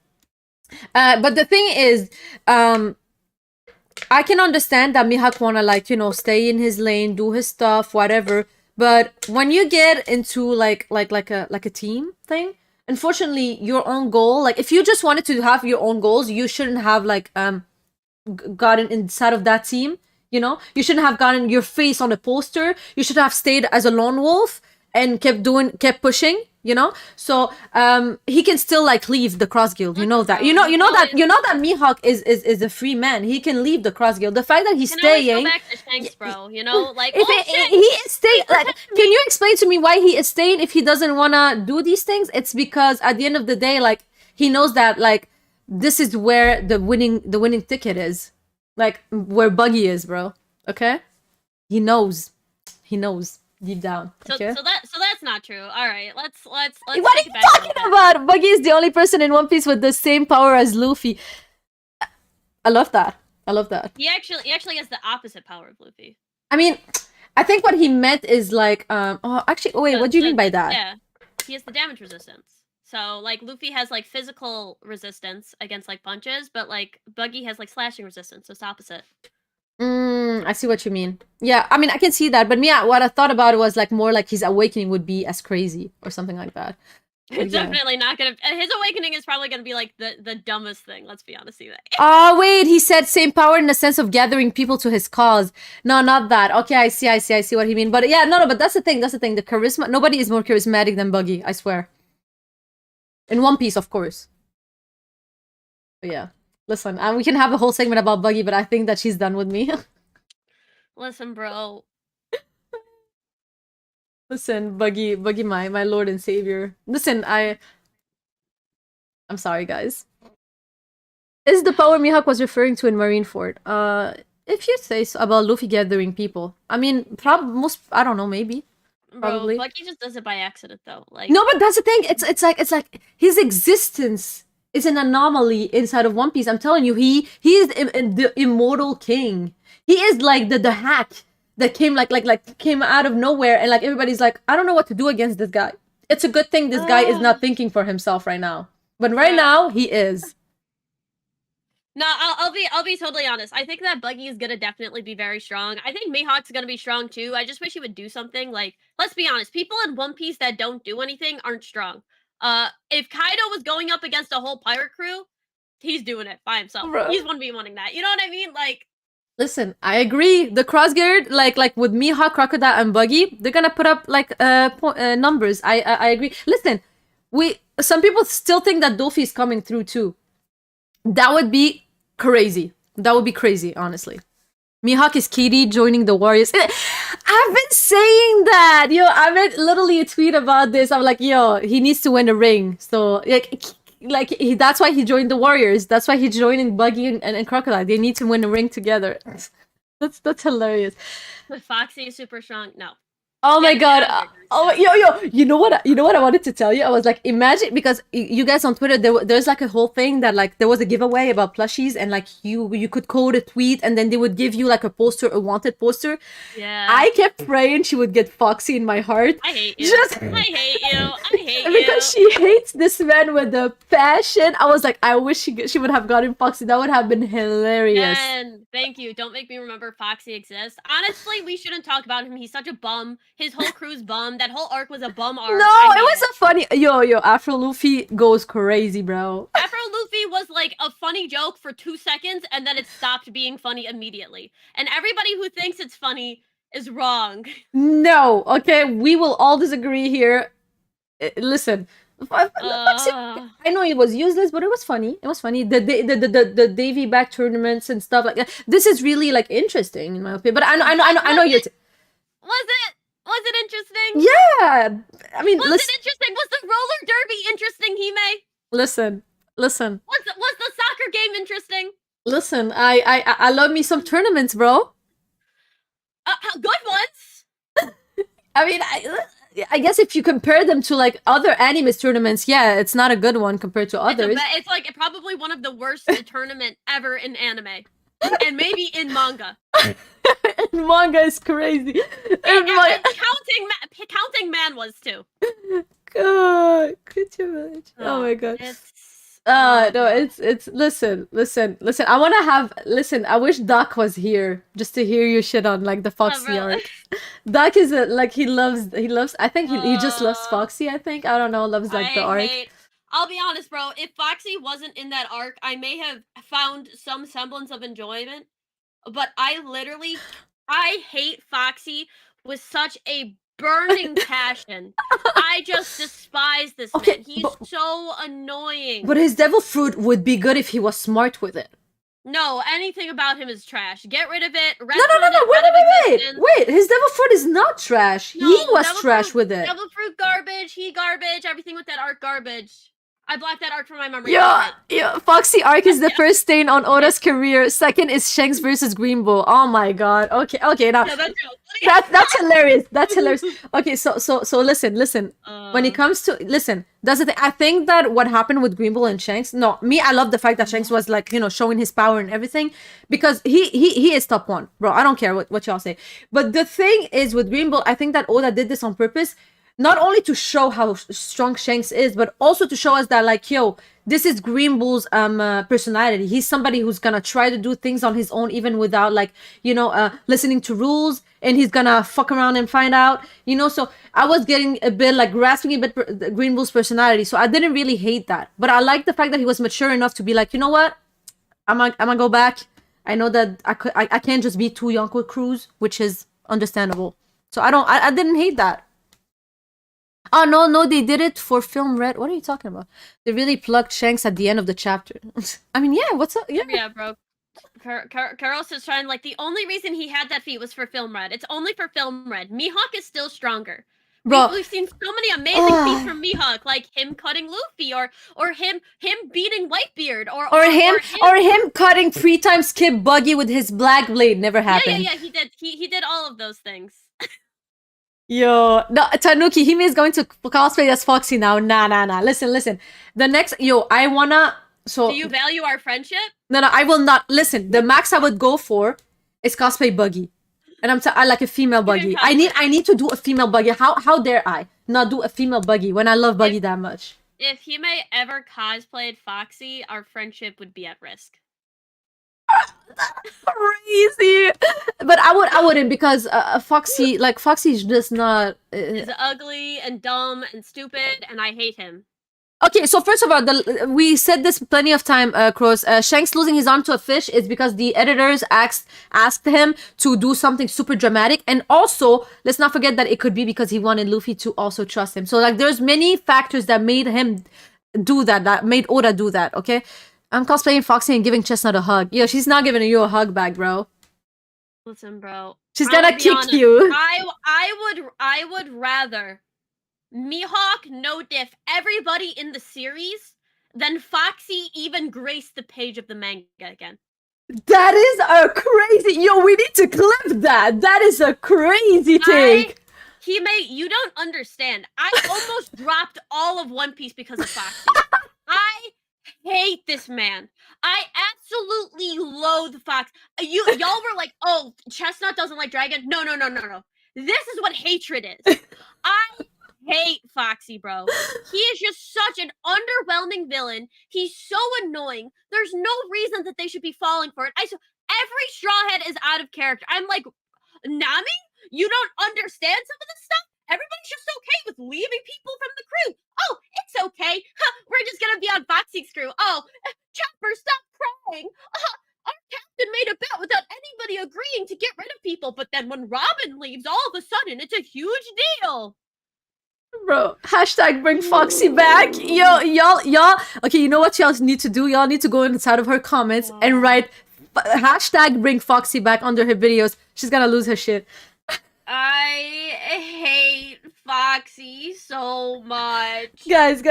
But the thing is, I can understand that Mihawk wanna like, you know, stay in his lane, do his stuff, whatever. But when you get into like a team thing, unfortunately, your own goal, like if you just wanted to have your own goals, you shouldn't have like gotten inside of that team. You know, you shouldn't have gotten your face on a poster. You should have stayed as a lone wolf and kept pushing. You know, so he can still like leave the Cross Guild. You know that. You know that Mihawk is a free man. He can leave the Cross Guild. The fact that he's staying. Go back to Shanks, bro. You know, like if he is staying, like, can you explain to me why he is staying if he doesn't wanna do these things? It's because at the end of the day, like he knows that like this is where the winning ticket is, like where Buggy is, bro. Okay, he knows deep down. Okay? So that's not true. All right, let's. What are you talking about? Buggy is the only person in One Piece with the same power as Luffy. I love that. He actually has the opposite power of Luffy. I mean, I think what he meant is like oh actually wait, what do you mean by that? Yeah, he has the damage resistance. So like Luffy has like physical resistance against like punches, but like Buggy has like slashing resistance. So it's opposite. I see what you mean. Yeah, I mean, I can see that. But yeah, what I thought about it was like more like his awakening would be as crazy or something like that. It's definitely not gonna. His awakening is probably gonna be like the dumbest thing. Let's be honest here. Oh wait, he said same power in the sense of gathering people to his cause. No, not that. Okay, I see what he mean. But yeah, no. But that's the thing. The charisma. Nobody is more charismatic than Buggy. I swear. In One Piece, of course. But yeah. Listen, we can have a whole segment about Buggy, but I think that she's done with me. Listen, bro. Listen, Buggy, my lord and savior. Listen, I'm sorry, guys. Is the power Mihawk was referring to in Marineford? If you say so about Luffy gathering people, I mean, I don't know, maybe. Probably. Bro, Buggy just does it by accident, though. Like, no, but that's the thing. It's like his existence is an anomaly inside of One Piece. I'm telling you, he is the immortal king. He is like the hack that came came out of nowhere, and like everybody's like, I don't know what to do against this guy. It's a good thing this guy is not thinking for himself right now. But right now, he is. No, I'll be totally honest. I think that Buggy is gonna definitely be very strong. I think Mihawk's gonna be strong too. I just wish he would do something. Like, let's be honest, people in One Piece that don't do anything aren't strong. If Kaido was going up against a whole pirate crew, he's doing it by himself. Bro. He's 1v1ing that. You know what I mean? Like, listen, I agree. The Crossguard, like with Mihawk, Crocodile, and Buggy, they're gonna put up like numbers. I agree. Listen, some people still think that Dolphy is coming through too. That would be crazy. That would be crazy, honestly. Mihawk is Kitty joining the Warriors. I've been saying that. Yo, I made literally a tweet about this. I'm like, yo, he needs to win a ring. So that's why he joined the Warriors. That's why he's joining Buggy and Crocodile. They need to win a ring together. That's hilarious. Foxy is super strong. No. Oh my god. Oh, yo, you know what I wanted to tell you? I was like, imagine, because you guys on Twitter, there's like a whole thing that like there was a giveaway about plushies, and like you could code a tweet and then they would give you like a poster, a wanted poster. Yeah. I kept praying she would get Foxy in my heart. I hate you. I hate you. Because she hates this man with a passion. I was like, I wish she would have gotten Foxy. That would have been hilarious. And thank you. Don't make me remember Foxy exists. Honestly, we shouldn't talk about him. He's such a bum. His whole crew's bum. That whole arc was a bum arc. No, it was a funny. Yo, Afro Luffy goes crazy, bro. Afro Luffy was like a funny joke for 2 seconds and then it stopped being funny immediately. And everybody who thinks it's funny is wrong. No, okay, we will all disagree here. Listen, Foxy, I know it was useless, but it was funny. It was funny. The Davy back tournaments and stuff like that. This is really like interesting in my opinion. But I know you're. Was it interesting? Yeah, I mean, Was it interesting? Was the roller derby interesting, Hime? Listen. Was the soccer game interesting? Listen, I love me some tournaments, bro. Good ones. I mean, I guess if you compare them to like other animes tournaments, yeah, it's not a good one compared to others. It's like probably one of the worst tournament ever in anime, and maybe in manga. And manga is crazy. And counting man was too. God, could you imagine? Oh my god. No, it's listen. I want to have I wish Doc was here just to hear you shit on like the Foxy arc. Doc is like he loves. I think he just loves Foxy. I think I don't know. Loves like the arc. I'll be honest, bro. If Foxy wasn't in that arc, I may have found some semblance of enjoyment. But I hate Foxy with such a burning passion. I just despise this man. He's so annoying. But his devil fruit would be good if he was smart with it. No, anything about him is trash. Get rid of it. No, wait. His devil fruit is not trash. No, he was trash with it. Devil fruit garbage. He garbage. Everything with that arc garbage. I blocked that arc from my memory. Yeah. Foxy arc is the first stain on Oda's career. Second is Shanks versus Green Bull. Oh my god. Okay. Now that's hilarious. That's hilarious. Okay, so listen. When it comes to that's the thing. I think that what happened with Green Bull and Shanks. No, I love the fact that Shanks was like showing his power and everything because he is top one, bro. I don't care what y'all say. But the thing is with Green Bull, I think that Oda did this on purpose. Not only to show how strong Shanks is, but also to show us that, like, this is Green Bull's personality. He's somebody who's gonna try to do things on his own, even without, like, listening to rules, and he's gonna fuck around and find out, So I was getting a bit, like, grasping a bit Green Bull's personality, so I didn't really hate that. But I like the fact that he was mature enough to be like, you know what? I'm gonna go back. I know that I can't just be too young with Cruz, which is understandable. So I didn't hate that. Oh, no, they did it for Film Red. What are you talking about? They really plugged Shanks at the end of the chapter. I mean, yeah, what's up? Yeah, bro. Karos is trying, like, the only reason he had that feat was for Film Red. It's only for Film Red. Mihawk is still stronger. Bro, we've seen so many amazing feats from Mihawk, like him cutting Luffy, or him beating Whitebeard, or him cutting 3 times Skip Buggy with his black blade. Never happened. Yeah, he did. He did all of those things. Yo, no, Tanuki, Hime is going to cosplay as Foxy now. Nah. Listen. The next, I wanna. So. Do you value our friendship? No, I will not. Listen, the max I would go for is cosplay Buggy, and I like a female Buggy. I need to do a female Buggy. How dare I not do a female Buggy when I love Buggy that much? If Hime ever cosplayed Foxy, our friendship would be at risk. Crazy, but I wouldn't because Foxy's just not. He's ugly and dumb and stupid, and I hate him. Okay, so first of all, we said this plenty of time, Cross. Shanks losing his arm to a fish is because the editors asked him to do something super dramatic, and also let's not forget that it could be because he wanted Luffy to also trust him. So like, there's many factors that made him do that made Oda do that. Okay. I'm cosplaying Foxy and giving Chestnut a hug. Yo, she's not giving you a hug back, bro. Listen, bro. She's gonna kick you. I would rather Mihawk no diff everybody in the series than Foxy even grace the page of the manga again. That is a crazy. Yo, we need to clip that. That is a crazy take. Hime, you don't understand. I almost dropped all of One Piece because of Foxy. I hate this man. I absolutely loathe Fox. Y'all were like, oh, Chestnut doesn't like Dragon. No. This is what hatred is. I hate Foxy, bro. He is just such an underwhelming villain. He's so annoying. There's no reason that they should be falling for it. Every Straw Hat is out of character. I'm like, Nami, you don't understand some of this stuff? Everybody's just okay with leaving people from the crew. Oh, it's okay. We're just gonna be on Foxy's crew. Oh, Chopper, stop crying. Our captain made a bet without anybody agreeing to get rid of people, but then when Robin leaves, all of a sudden, it's a huge deal. Bro, hashtag bring Foxy back. Yo, y'all. Okay, you know what y'all need to do? Y'all need to go inside of her comments and write hashtag bring Foxy back under her videos. She's gonna lose her shit. I hate Foxy so much. Guys,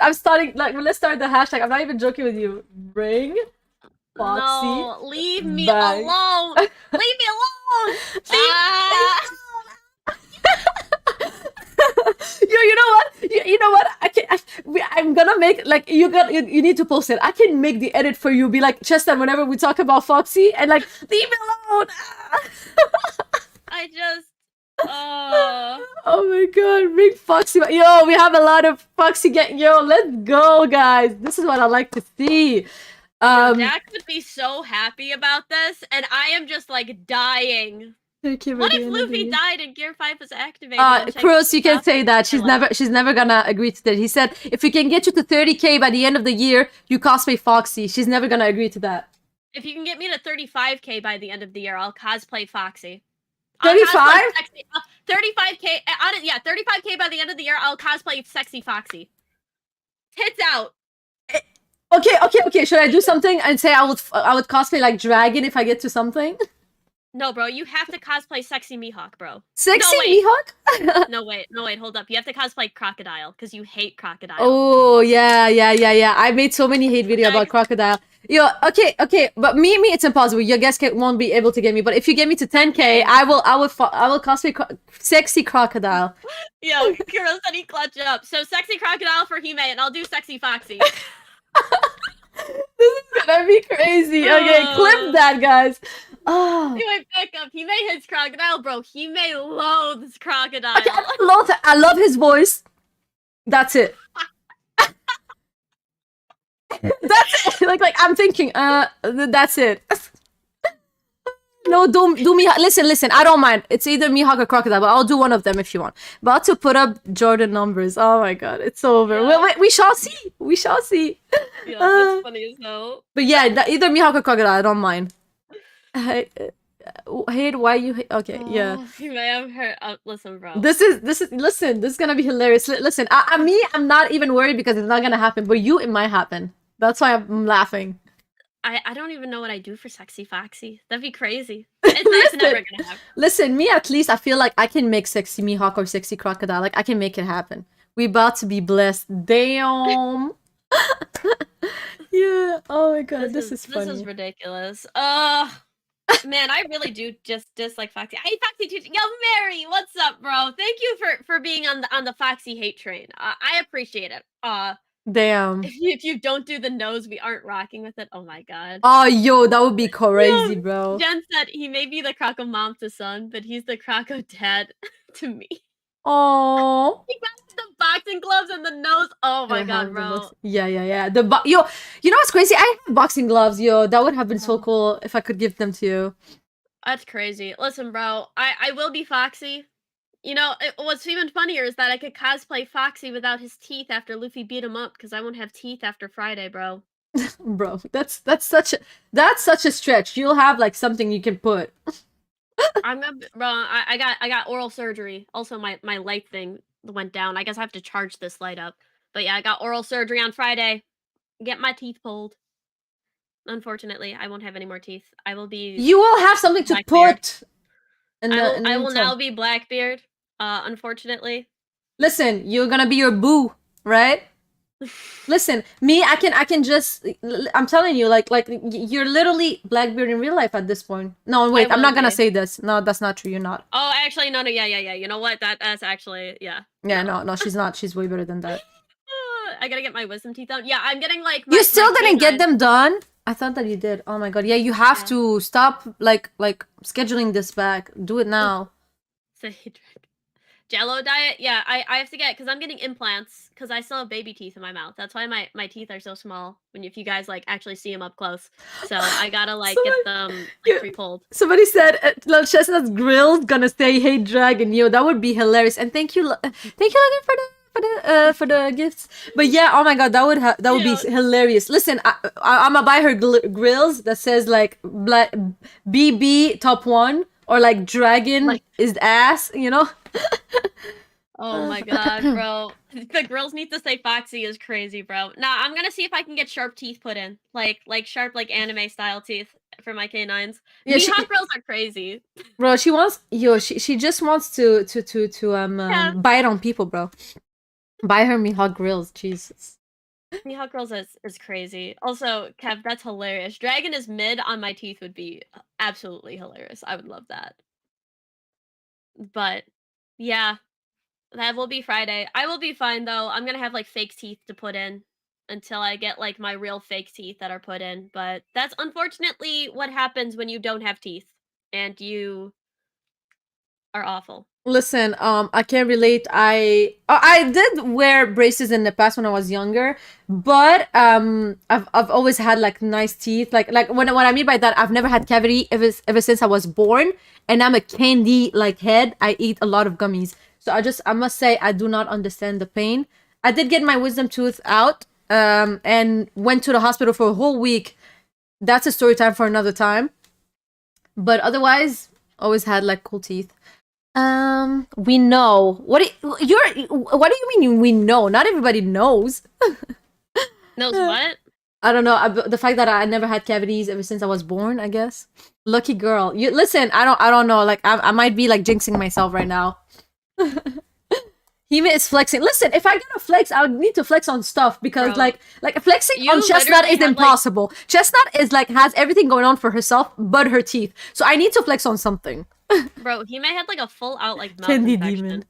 I'm starting, like, let's start the hashtag. I'm not even joking with you. Bring Foxy. No, leave me back. alone. Leave me alone. Yo, you know what? You know what? I'm gonna make, like, you need to post it. I can make the edit for you. Be like, Chestnut, whenever we talk about Foxy, and like, leave me alone. I just. Oh my god, bring Foxy back. Yo, we have a lot of Foxy Yo, let's go, guys. This is what I like to see. Jack would be so happy about this, and I am just like dying. What if Luffy died and Gear 5 was activated? Cruz, you can say that. She's never gonna agree to that. He said, if we can get you to 30k by the end of the year, you cosplay Foxy. She's never gonna agree to that. If you can get me to 35k by the end of the year, I'll cosplay Foxy. 35? 35k, yeah, 35k by the end of the year, I'll cosplay sexy Foxy. Tits out. Okay. Should I do something and say I would cosplay like Dragon if I get to something? No, bro, you have to cosplay sexy Mihawk, bro. Sexy Mihawk? No, wait, hold up. You have to cosplay Crocodile, because you hate Crocodile. Oh, yeah. I made so many hate videos about Crocodile. Yo, okay, but me, it's impossible. Your guys won't be able to get me. But if you get me to 10k, I will cosplay sexy Crocodile. Yo, Kuro said he clutch up. So sexy Crocodile for Hime, and I'll do sexy Foxy. This is gonna be crazy. Okay, clip that, guys. Oh. Anyway, back up. Hime hates Crocodile, bro. Hime loathes Crocodile. Okay, I love his voice. That's it. That's it. Like I'm thinking, that's it. No, do Mihawk. Listen, I don't mind. It's either Mihawk or Crocodile, but I'll do one of them if you want. About to put up Jordan numbers. Oh my god, it's over. Yeah. We shall see. Yeah, that's funny as hell. But yeah, either Mihawk or Crocodile, I don't mind. Hate why you hate. Okay, yeah. You may have heard. Listen, bro. Listen. This is gonna be hilarious. Listen, I'm not even worried because it's not gonna happen. But it might happen. That's why I'm laughing. I don't even know what I do for sexy Foxy. That'd be crazy. It's never gonna happen. Listen, me at least I feel like I can make sexy Mihawk or sexy Crocodile. Like I can make it happen. We about to be blessed. Damn. Yeah. Oh my god, this is funny. This is ridiculous. Man, I really do just dislike Foxy. I hate Foxy too. Yo, Mary, what's up, bro? Thank you for being on the Foxy hate train. I appreciate it. Damn. If you don't do the nose, we aren't rocking with it. Oh my god. Oh, yo, that would be crazy, bro. Jen said he may be the Croco mom to son, but he's the Croco dad to me. Oh. He got the boxing gloves and the nose. Oh my god, bro. Yeah. Yo, you know what's crazy? I have boxing gloves, yo. That would have been so cool if I could give them to you. That's crazy. Listen, bro, I will be Foxy. You know, what's even funnier is that I could cosplay Foxy without his teeth after Luffy beat him up, because I won't have teeth after Friday, bro. Bro, that's such a stretch. You'll have like something you can put. Bro, I got oral surgery. Also, my light thing went down. I guess I have to charge this light up. But yeah, I got oral surgery on Friday. Get my teeth pulled. Unfortunately, I won't have any more teeth. I will be. You will have something to put. I will now be Blackbeard. Unfortunately. Listen, you're gonna be your boo, right? Listen, me, I can just. I'm telling you, like you're literally Blackbeard in real life at this point. No, wait, I'm not gonna say this. No, that's not true. You're not. Oh, actually, no, yeah. You know what? That's actually, yeah. Yeah, no, she's not. She's way better than that. I gotta get my wisdom teeth done. Yeah, I'm getting like. You still didn't get them done? I thought that you did. Oh my god. Yeah, you have to stop like scheduling this back. Do it now. Jello diet? Yeah, I have to get, because I'm getting implants, because I still have baby teeth in my mouth. That's why my teeth are so small, if you guys like actually see them up close. So I gotta like get them like pre-pulled. Somebody said Chestnut's grilled gonna say hey dragon. Yo, that would be hilarious. And thank you Logan, for for the gifts. But yeah, oh my god, that would be Yeah. hilarious. Listen, I'm gonna buy her grills that says like BB top one or like dragon Like, is ass. You know. oh my god, bro. The girls need to say Foxy is crazy, bro. Nah, I'm gonna see if I can get sharp teeth put in. Like sharp, like anime style teeth for my canines. Yeah, Mihawk girls are crazy. bro, she just wants to Yeah. bite on people, bro. Buy her Mihawk grills, Jesus. Mihawk girls is crazy. Also, Kev, that's hilarious. Dragon is mid on my teeth would be absolutely hilarious. I would love that. But yeah, that will be Friday. I will be fine though. I'm gonna have like fake teeth to put in until I get like my real fake teeth that are put in. But that's unfortunately what happens when you don't have teeth and you are awful. Listen, I can't relate. I did wear braces in the past when I was younger, but I've always had like nice teeth. Like when what I mean by that, I've never had cavity ever since I was born, and I'm a candy like head. I eat a lot of gummies, so I must say I do not understand the pain. I did get my wisdom tooth out, and went to the hospital for a whole week. That's a story time for another time. But otherwise, always had like cool teeth. We know. What do you mean we know? Not everybody knows. Knows what? I don't know. The fact that I never had cavities ever since I was born, I guess. Lucky girl. You listen, I don't know. Like I might be like jinxing myself right now. Hime is flexing. Listen, if I gotta flex, I would need to flex on stuff because Bro, like flexing you on Chestnut literally is have, like- impossible. Chestnut is like has everything going on for herself but her teeth. So I need to flex on something. Bro, he may had like a full out like mouth Candy infection. demon.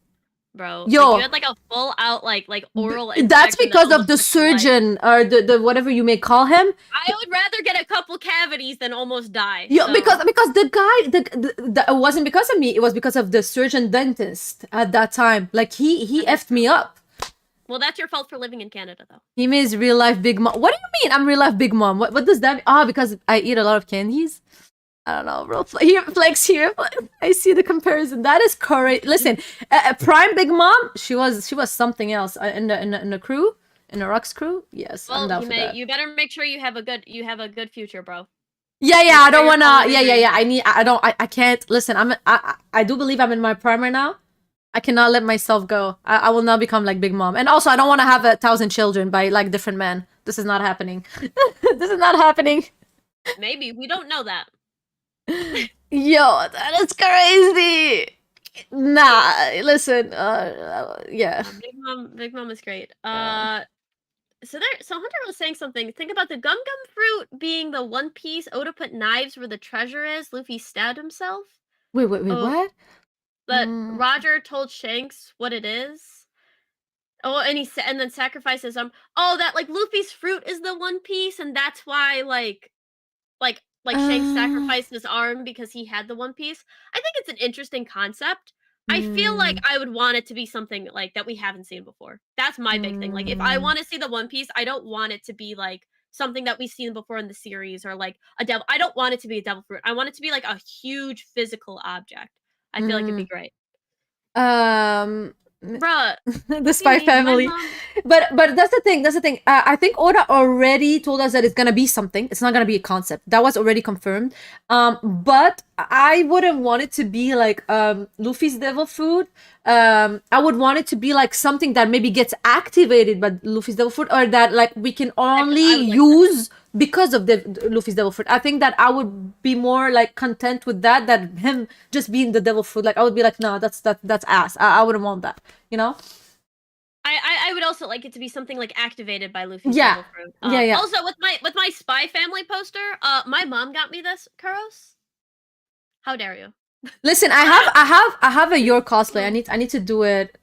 Bro, Yo. like, you had like a full out like oral infection. That's because that of the almost took your life. surgeon or the whatever you may call him. I would rather get a couple cavities than almost die. Yeah, so- because the guy it wasn't because of me. It was because of the surgeon dentist at that time. Like he effed me up. Well, that's your fault for living in Canada, though. He is real life big mom. What do you mean? I'm real life big mom. What does that mean? Ah, because I eat a lot of candies. I don't know, bro. Here, flex here. I see the comparison. That is correct. Listen, Prime Big Mom. She was something else in the crew, in the Rocks crew. Yes, I'm Well, down for that. you better make sure you have a good future, bro. Yeah. Make I sure don't you're wanna. following Yeah. your dreams. I don't. I can't. Listen. I do believe I'm in my prime right now. I cannot let myself go. I will not become like Big Mom. And also, I don't want to have 1,000 children by like different men. This is not happening. This is not happening. Maybe we don't know that. Yo, that is crazy. Nah, listen. Yeah. Big Mom is great. So Hunter was saying something. Think about the Gum Gum fruit being the One Piece. Oda put knives where the treasure is. Luffy stabbed himself. Wait, Oh, what? But Roger told Shanks what it is. Oh, and then sacrifices Oh, that like Luffy's fruit is the One Piece, and that's why like Shanks sacrificed his arm because he had the One Piece. I think it's an interesting concept. I feel like I would want it to be something like that we haven't seen before. That's my big thing. Like if I want to see the One Piece, I don't want it to be like something that we've seen before in the series or like a devil. I don't want it to be a devil fruit. I want it to be like a huge physical object. I feel like it'd be great. Bruh, the Spy Family. But that's the thing. I think Oda already told us that it's gonna be something. It's not gonna be a concept. That was already confirmed. But I wouldn't want it to be like Luffy's devil fruit. I would want it to be like something that maybe gets activated by Luffy's devil fruit, or that like we can only use because of the Luffy's devil fruit. I think that I would be more like content with that than him just being the devil fruit. Like I would be like, no, that's ass. I wouldn't want that. You know. I would also like it to be something like activated by Luffy's devil fruit. Yeah. Also, with my Spy Family poster, my mom got me this, Kuros. How dare you? Listen, I have a your cosplay. I need to do it.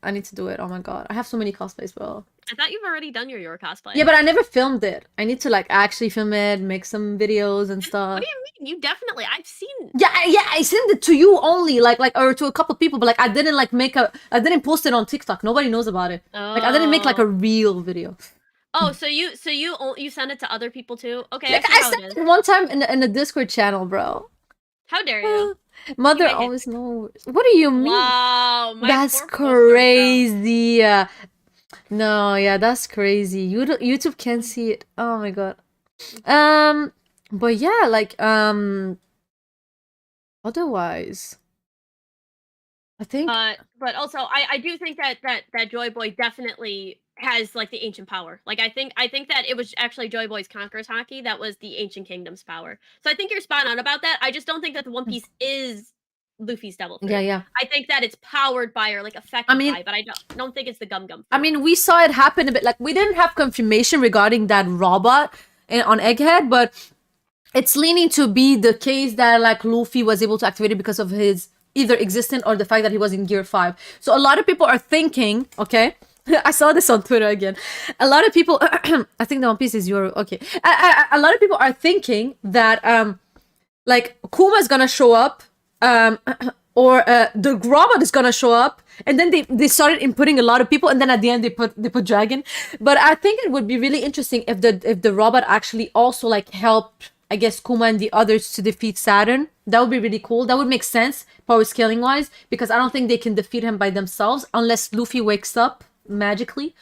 Oh my god, I have so many cosplays, bro. I thought you've already done your cosplay. Yeah, but I never filmed it. I need to like actually film it, make some videos and stuff. What do you mean? You definitely. I've seen. Yeah. I sent it to you only, like or to a couple people, but like I didn't like I didn't post it on TikTok. Nobody knows about it. Like I didn't make like a real video. Oh, so you send it to other people too? Okay, Like, I sent it one time in the Discord channel, bro. How dare you? Mother always knows. What do you mean? Wow, that's crazy. No, yeah, that's crazy. YouTube can't see it. Oh my god. Um, but yeah, like otherwise, I think But also, I do think that Joy Boy definitely has like the ancient power. Like I think that it was actually Joy Boy's Conqueror's Hockey that was the ancient kingdom's power. So I think you're spot on about that. I just don't think that the One Piece is Luffy's Devil yeah, Fruit. yeah. I think that it's powered by or like I affected mean, by, but I don't think it's the Gum Gum I Fruit. mean, we saw it happen a bit. Like we didn't have confirmation regarding that robot on Egghead, but it's leaning to be the case that like Luffy was able to activate it because of his either existence or the fact that he was in Gear 5. So a lot of people are thinking, okay, I saw this on Twitter again. A lot of people, I think the One Piece is your okay. A lot of people are thinking that like Kuma's gonna show up, um, or the robot is gonna show up, and then they started inputting a lot of people, and then at the end they put dragon. But I think it would be really interesting if the robot actually also like helped, I guess, Kuma and the others to defeat Saturn. That would be really cool. That would make sense power scaling wise, because I don't think they can defeat him by themselves unless Luffy wakes up magically.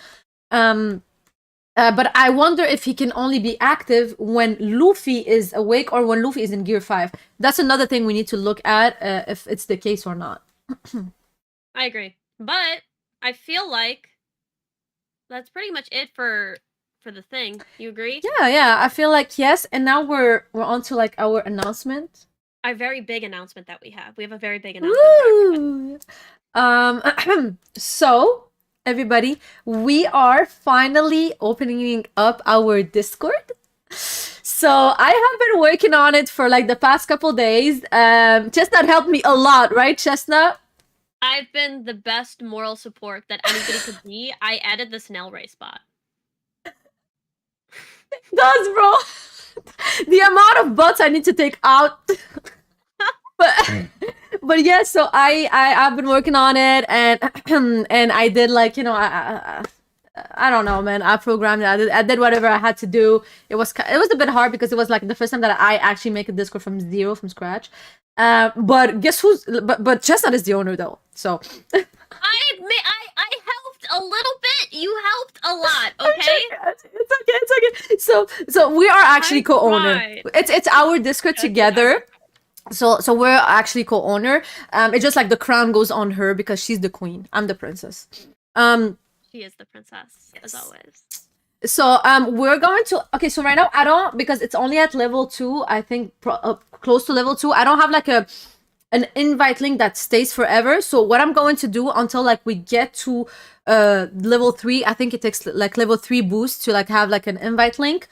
Um, but I wonder if he can only be active when Luffy is awake or when Luffy is in Gear 5. That's another thing we need to look at, if it's the case or not. I agree, but I feel like that's pretty much it for the thing. You agree? Yeah, yeah, I feel like yes. And now we're on to like our announcement. Our very big announcement that we have. We have a very big announcement for everybody. So everybody, we are finally opening up our Discord. So I have been working on it for like the past couple days. Chestnut helped me a lot, right, Chestnut? I've been the best moral support that anybody could be. I added the snail race bot. Does, bro. The amount of bots I need to take out. but but yeah, so I've been working on it, and and I did like, you know, I don't know, man. I programmed it. I did whatever I had to do. It was a bit hard because it was like the first time that I actually make a Discord from zero, from scratch. But guess who's but Chestnut is the owner though. So I helped a little bit. You helped a lot, okay? it's okay. So we are actually co-owner. tried. It's our Discord together. So we're actually co-owner. It's just like the crown goes on her because she's the queen. I'm the princess. She is the princess, as always. So we're going to okay. So right now I don't, because it's only at level 2. I think close to level 2. I don't have like an invite link that stays forever. So what I'm going to do until like we get to level 3, I think it takes like level 3 boost to like have like an invite link.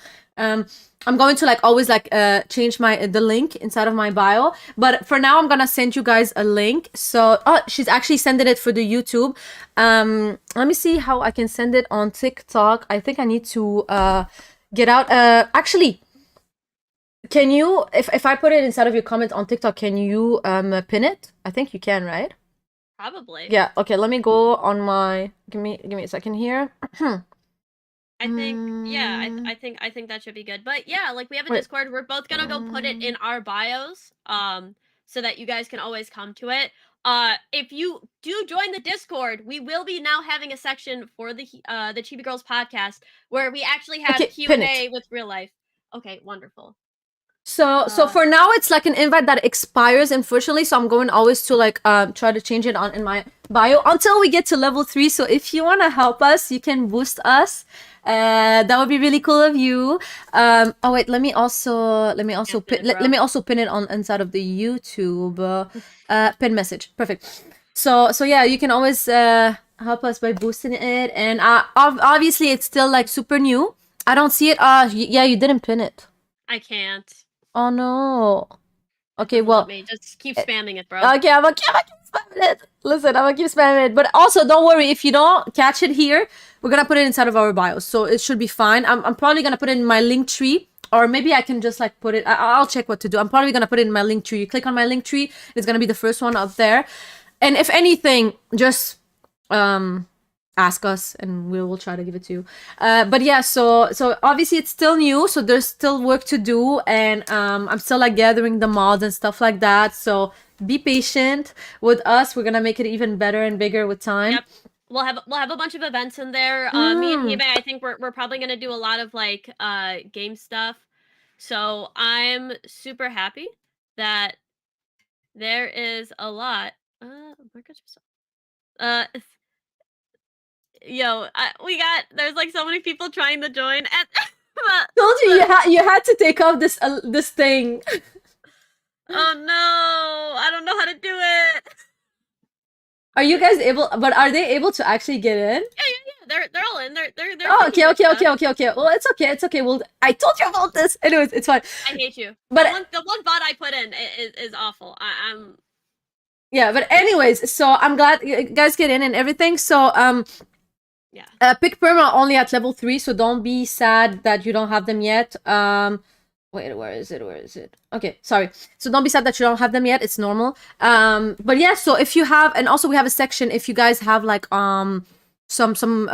I'm going to like always like change the link inside of my bio, but for now I'm gonna send you guys a link. So she's actually sending it for the YouTube. Let me see how I can send it on TikTok. I think I need to get out. Actually, can you, if I put it inside of your comment on TikTok, can you pin it? I think you can, right? Probably. Yeah. Okay. Let me go on my. Give me a second here. I think I think that should be good. But yeah, like we have a Wait. Discord. We're both gonna go put it in our bios, so that you guys can always come to it. If you do join the Discord, we will be now having a section for the Chibi Girls podcast where we actually have Okay, Q pin and A it. with real life. Okay, wonderful. So for now it's like an invite that expires, unfortunately. So I'm going always to like try to change it on in my bio until we get to level 3. So if you wanna help us, you can boost us. That would be really cool of you. Oh wait, let me also pin, let me also pin it on inside of the YouTube pin message. Perfect. So yeah, you can always help us by boosting it, and obviously it's still like super new. I don't see it. Yeah, you didn't pin it. I can't. Oh no. Okay, Doesn't well, let me. Just keep spamming it, bro. okay, I'm gonna keep spamming it. Listen, I'm gonna keep spamming it. But also, don't worry, if you don't catch it here, we're gonna put it inside of our bios, so it should be fine. I'm probably gonna put it in my link tree, or maybe I can just like put it. I'll check what to do. I'm probably gonna put it in my link tree. You click on my link tree, it's gonna be the first one up there. And if anything, just ask us and we will try to give it to you. But yeah, so obviously it's still new, so there's still work to do, and I'm still like gathering the mods and stuff like that. So be patient with us. We're gonna make it even better and bigger with time. Yep. we'll have a bunch of events in there. Me and Mm. Hebe, I think we're probably gonna do a lot of like game stuff. So I'm super happy that there is a lot. Marcus, yo, there's like so many people trying to join, and Told you you had to take off this thing. oh no, I don't know how to do it. Are you guys able? But are they able to actually get in? Yeah. They're all in. They're Oh, taking good stuff. okay. Well, it's okay. It's okay. Well, I told you about this. Anyways, it's fine. I hate you. But The one bot I put in is awful. I'm yeah. But anyways, so I'm glad you guys get in and everything. So yeah. pick perma only at level 3. So don't be sad that you don't have them yet. Wait, where is it? Okay, sorry. So don't be sad that you don't have them yet. It's normal. But yeah. So if you have, and also we have a section if you guys have like some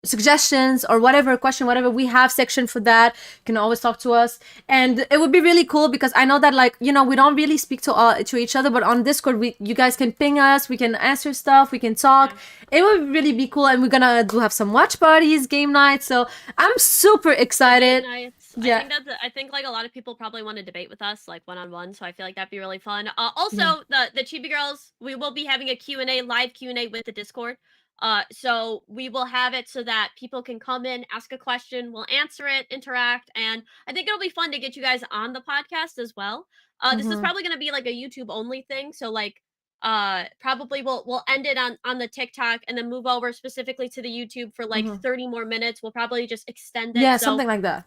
suggestions or whatever question, whatever, we have section for that. You can always talk to us, and it would be really cool because I know that like, you know, we don't really speak to each other, but on Discord you guys can ping us, we can answer stuff, we can talk. Yeah. It would really be cool, and we're gonna have some watch parties, game nights, so I'm super excited. Yeah. I think like a lot of people probably want to debate with us like one-on-one, so I feel like that'd be really fun. Also the Chibi girls, we will be having a Q&A, live Q&A with the Discord. So we will have it so that people can come in, ask a question, we'll answer it, interact, and I think it'll be fun to get you guys on the podcast as well. This is probably going to be like a YouTube only thing, so like probably we'll end it on the TikTok and then move over specifically to the YouTube for like 30 more minutes. We'll probably just extend it. Yeah, So something like that.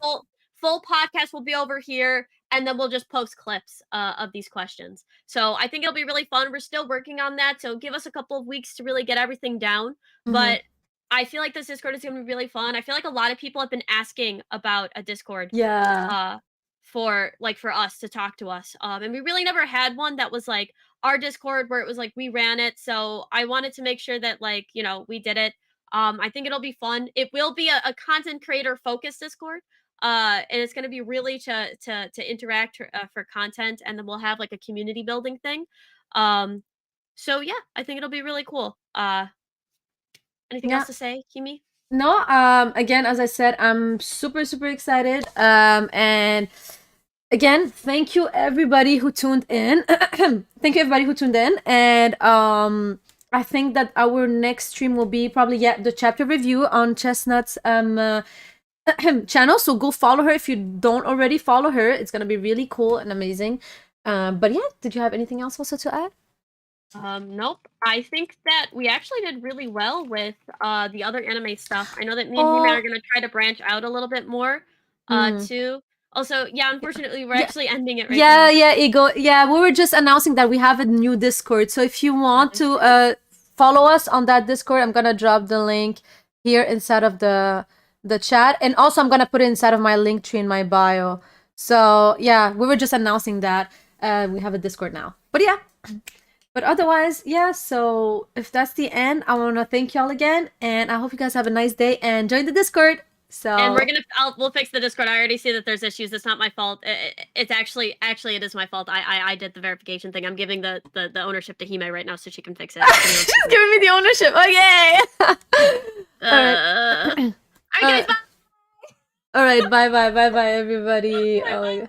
Full podcast will be over here, and then we'll just post clips of these questions. So I think it'll be really fun. We're still working on that, so give us a couple of weeks to really get everything down. But I feel like this Discord is going to be really fun. I feel like a lot of people have been asking about a Discord. Yeah. For us to talk to us. And we really never had one that was like our Discord where it was like we ran it. So I wanted to make sure that like, you know, we did it. I think it'll be fun. It will be a content creator focused Discord. And it's going to be really to interact for content, and then we'll have like a community building thing. So yeah, I think it'll be really cool. Anything else to say, Kimi? No, again, as I said, I'm super excited. And again, thank you everybody who tuned in. Thank you everybody who tuned in. And I think that our next stream will be probably the chapter review on Chestnuts channel. So go follow her if you don't already follow her. It's gonna be really cool and amazing. But yeah, did you have anything else also to add? Nope. I think that we actually did really well with the other anime stuff. I know that me and Hime are gonna try to branch out a little bit more too. Also, yeah, unfortunately we're actually ending it right now. Yeah, Ego. Yeah, we were just announcing that we have a new Discord. So if you want to follow us on that Discord, I'm gonna drop the link here inside of the chat, and also I'm gonna put it inside of my link tree in my bio. So yeah, we were just announcing that we have a Discord now. But yeah. But otherwise, yeah, so if that's the end, I want to thank y'all again, and I hope you guys have a nice day and join the Discord. So and we'll fix the Discord. I already see that there's issues. It's not my fault. It's actually it is my fault. I did the verification thing. I'm giving the ownership to Hime right now so she can fix it. She's giving me the ownership. Okay. All right, guys, bye. All right, bye everybody. Oh my God.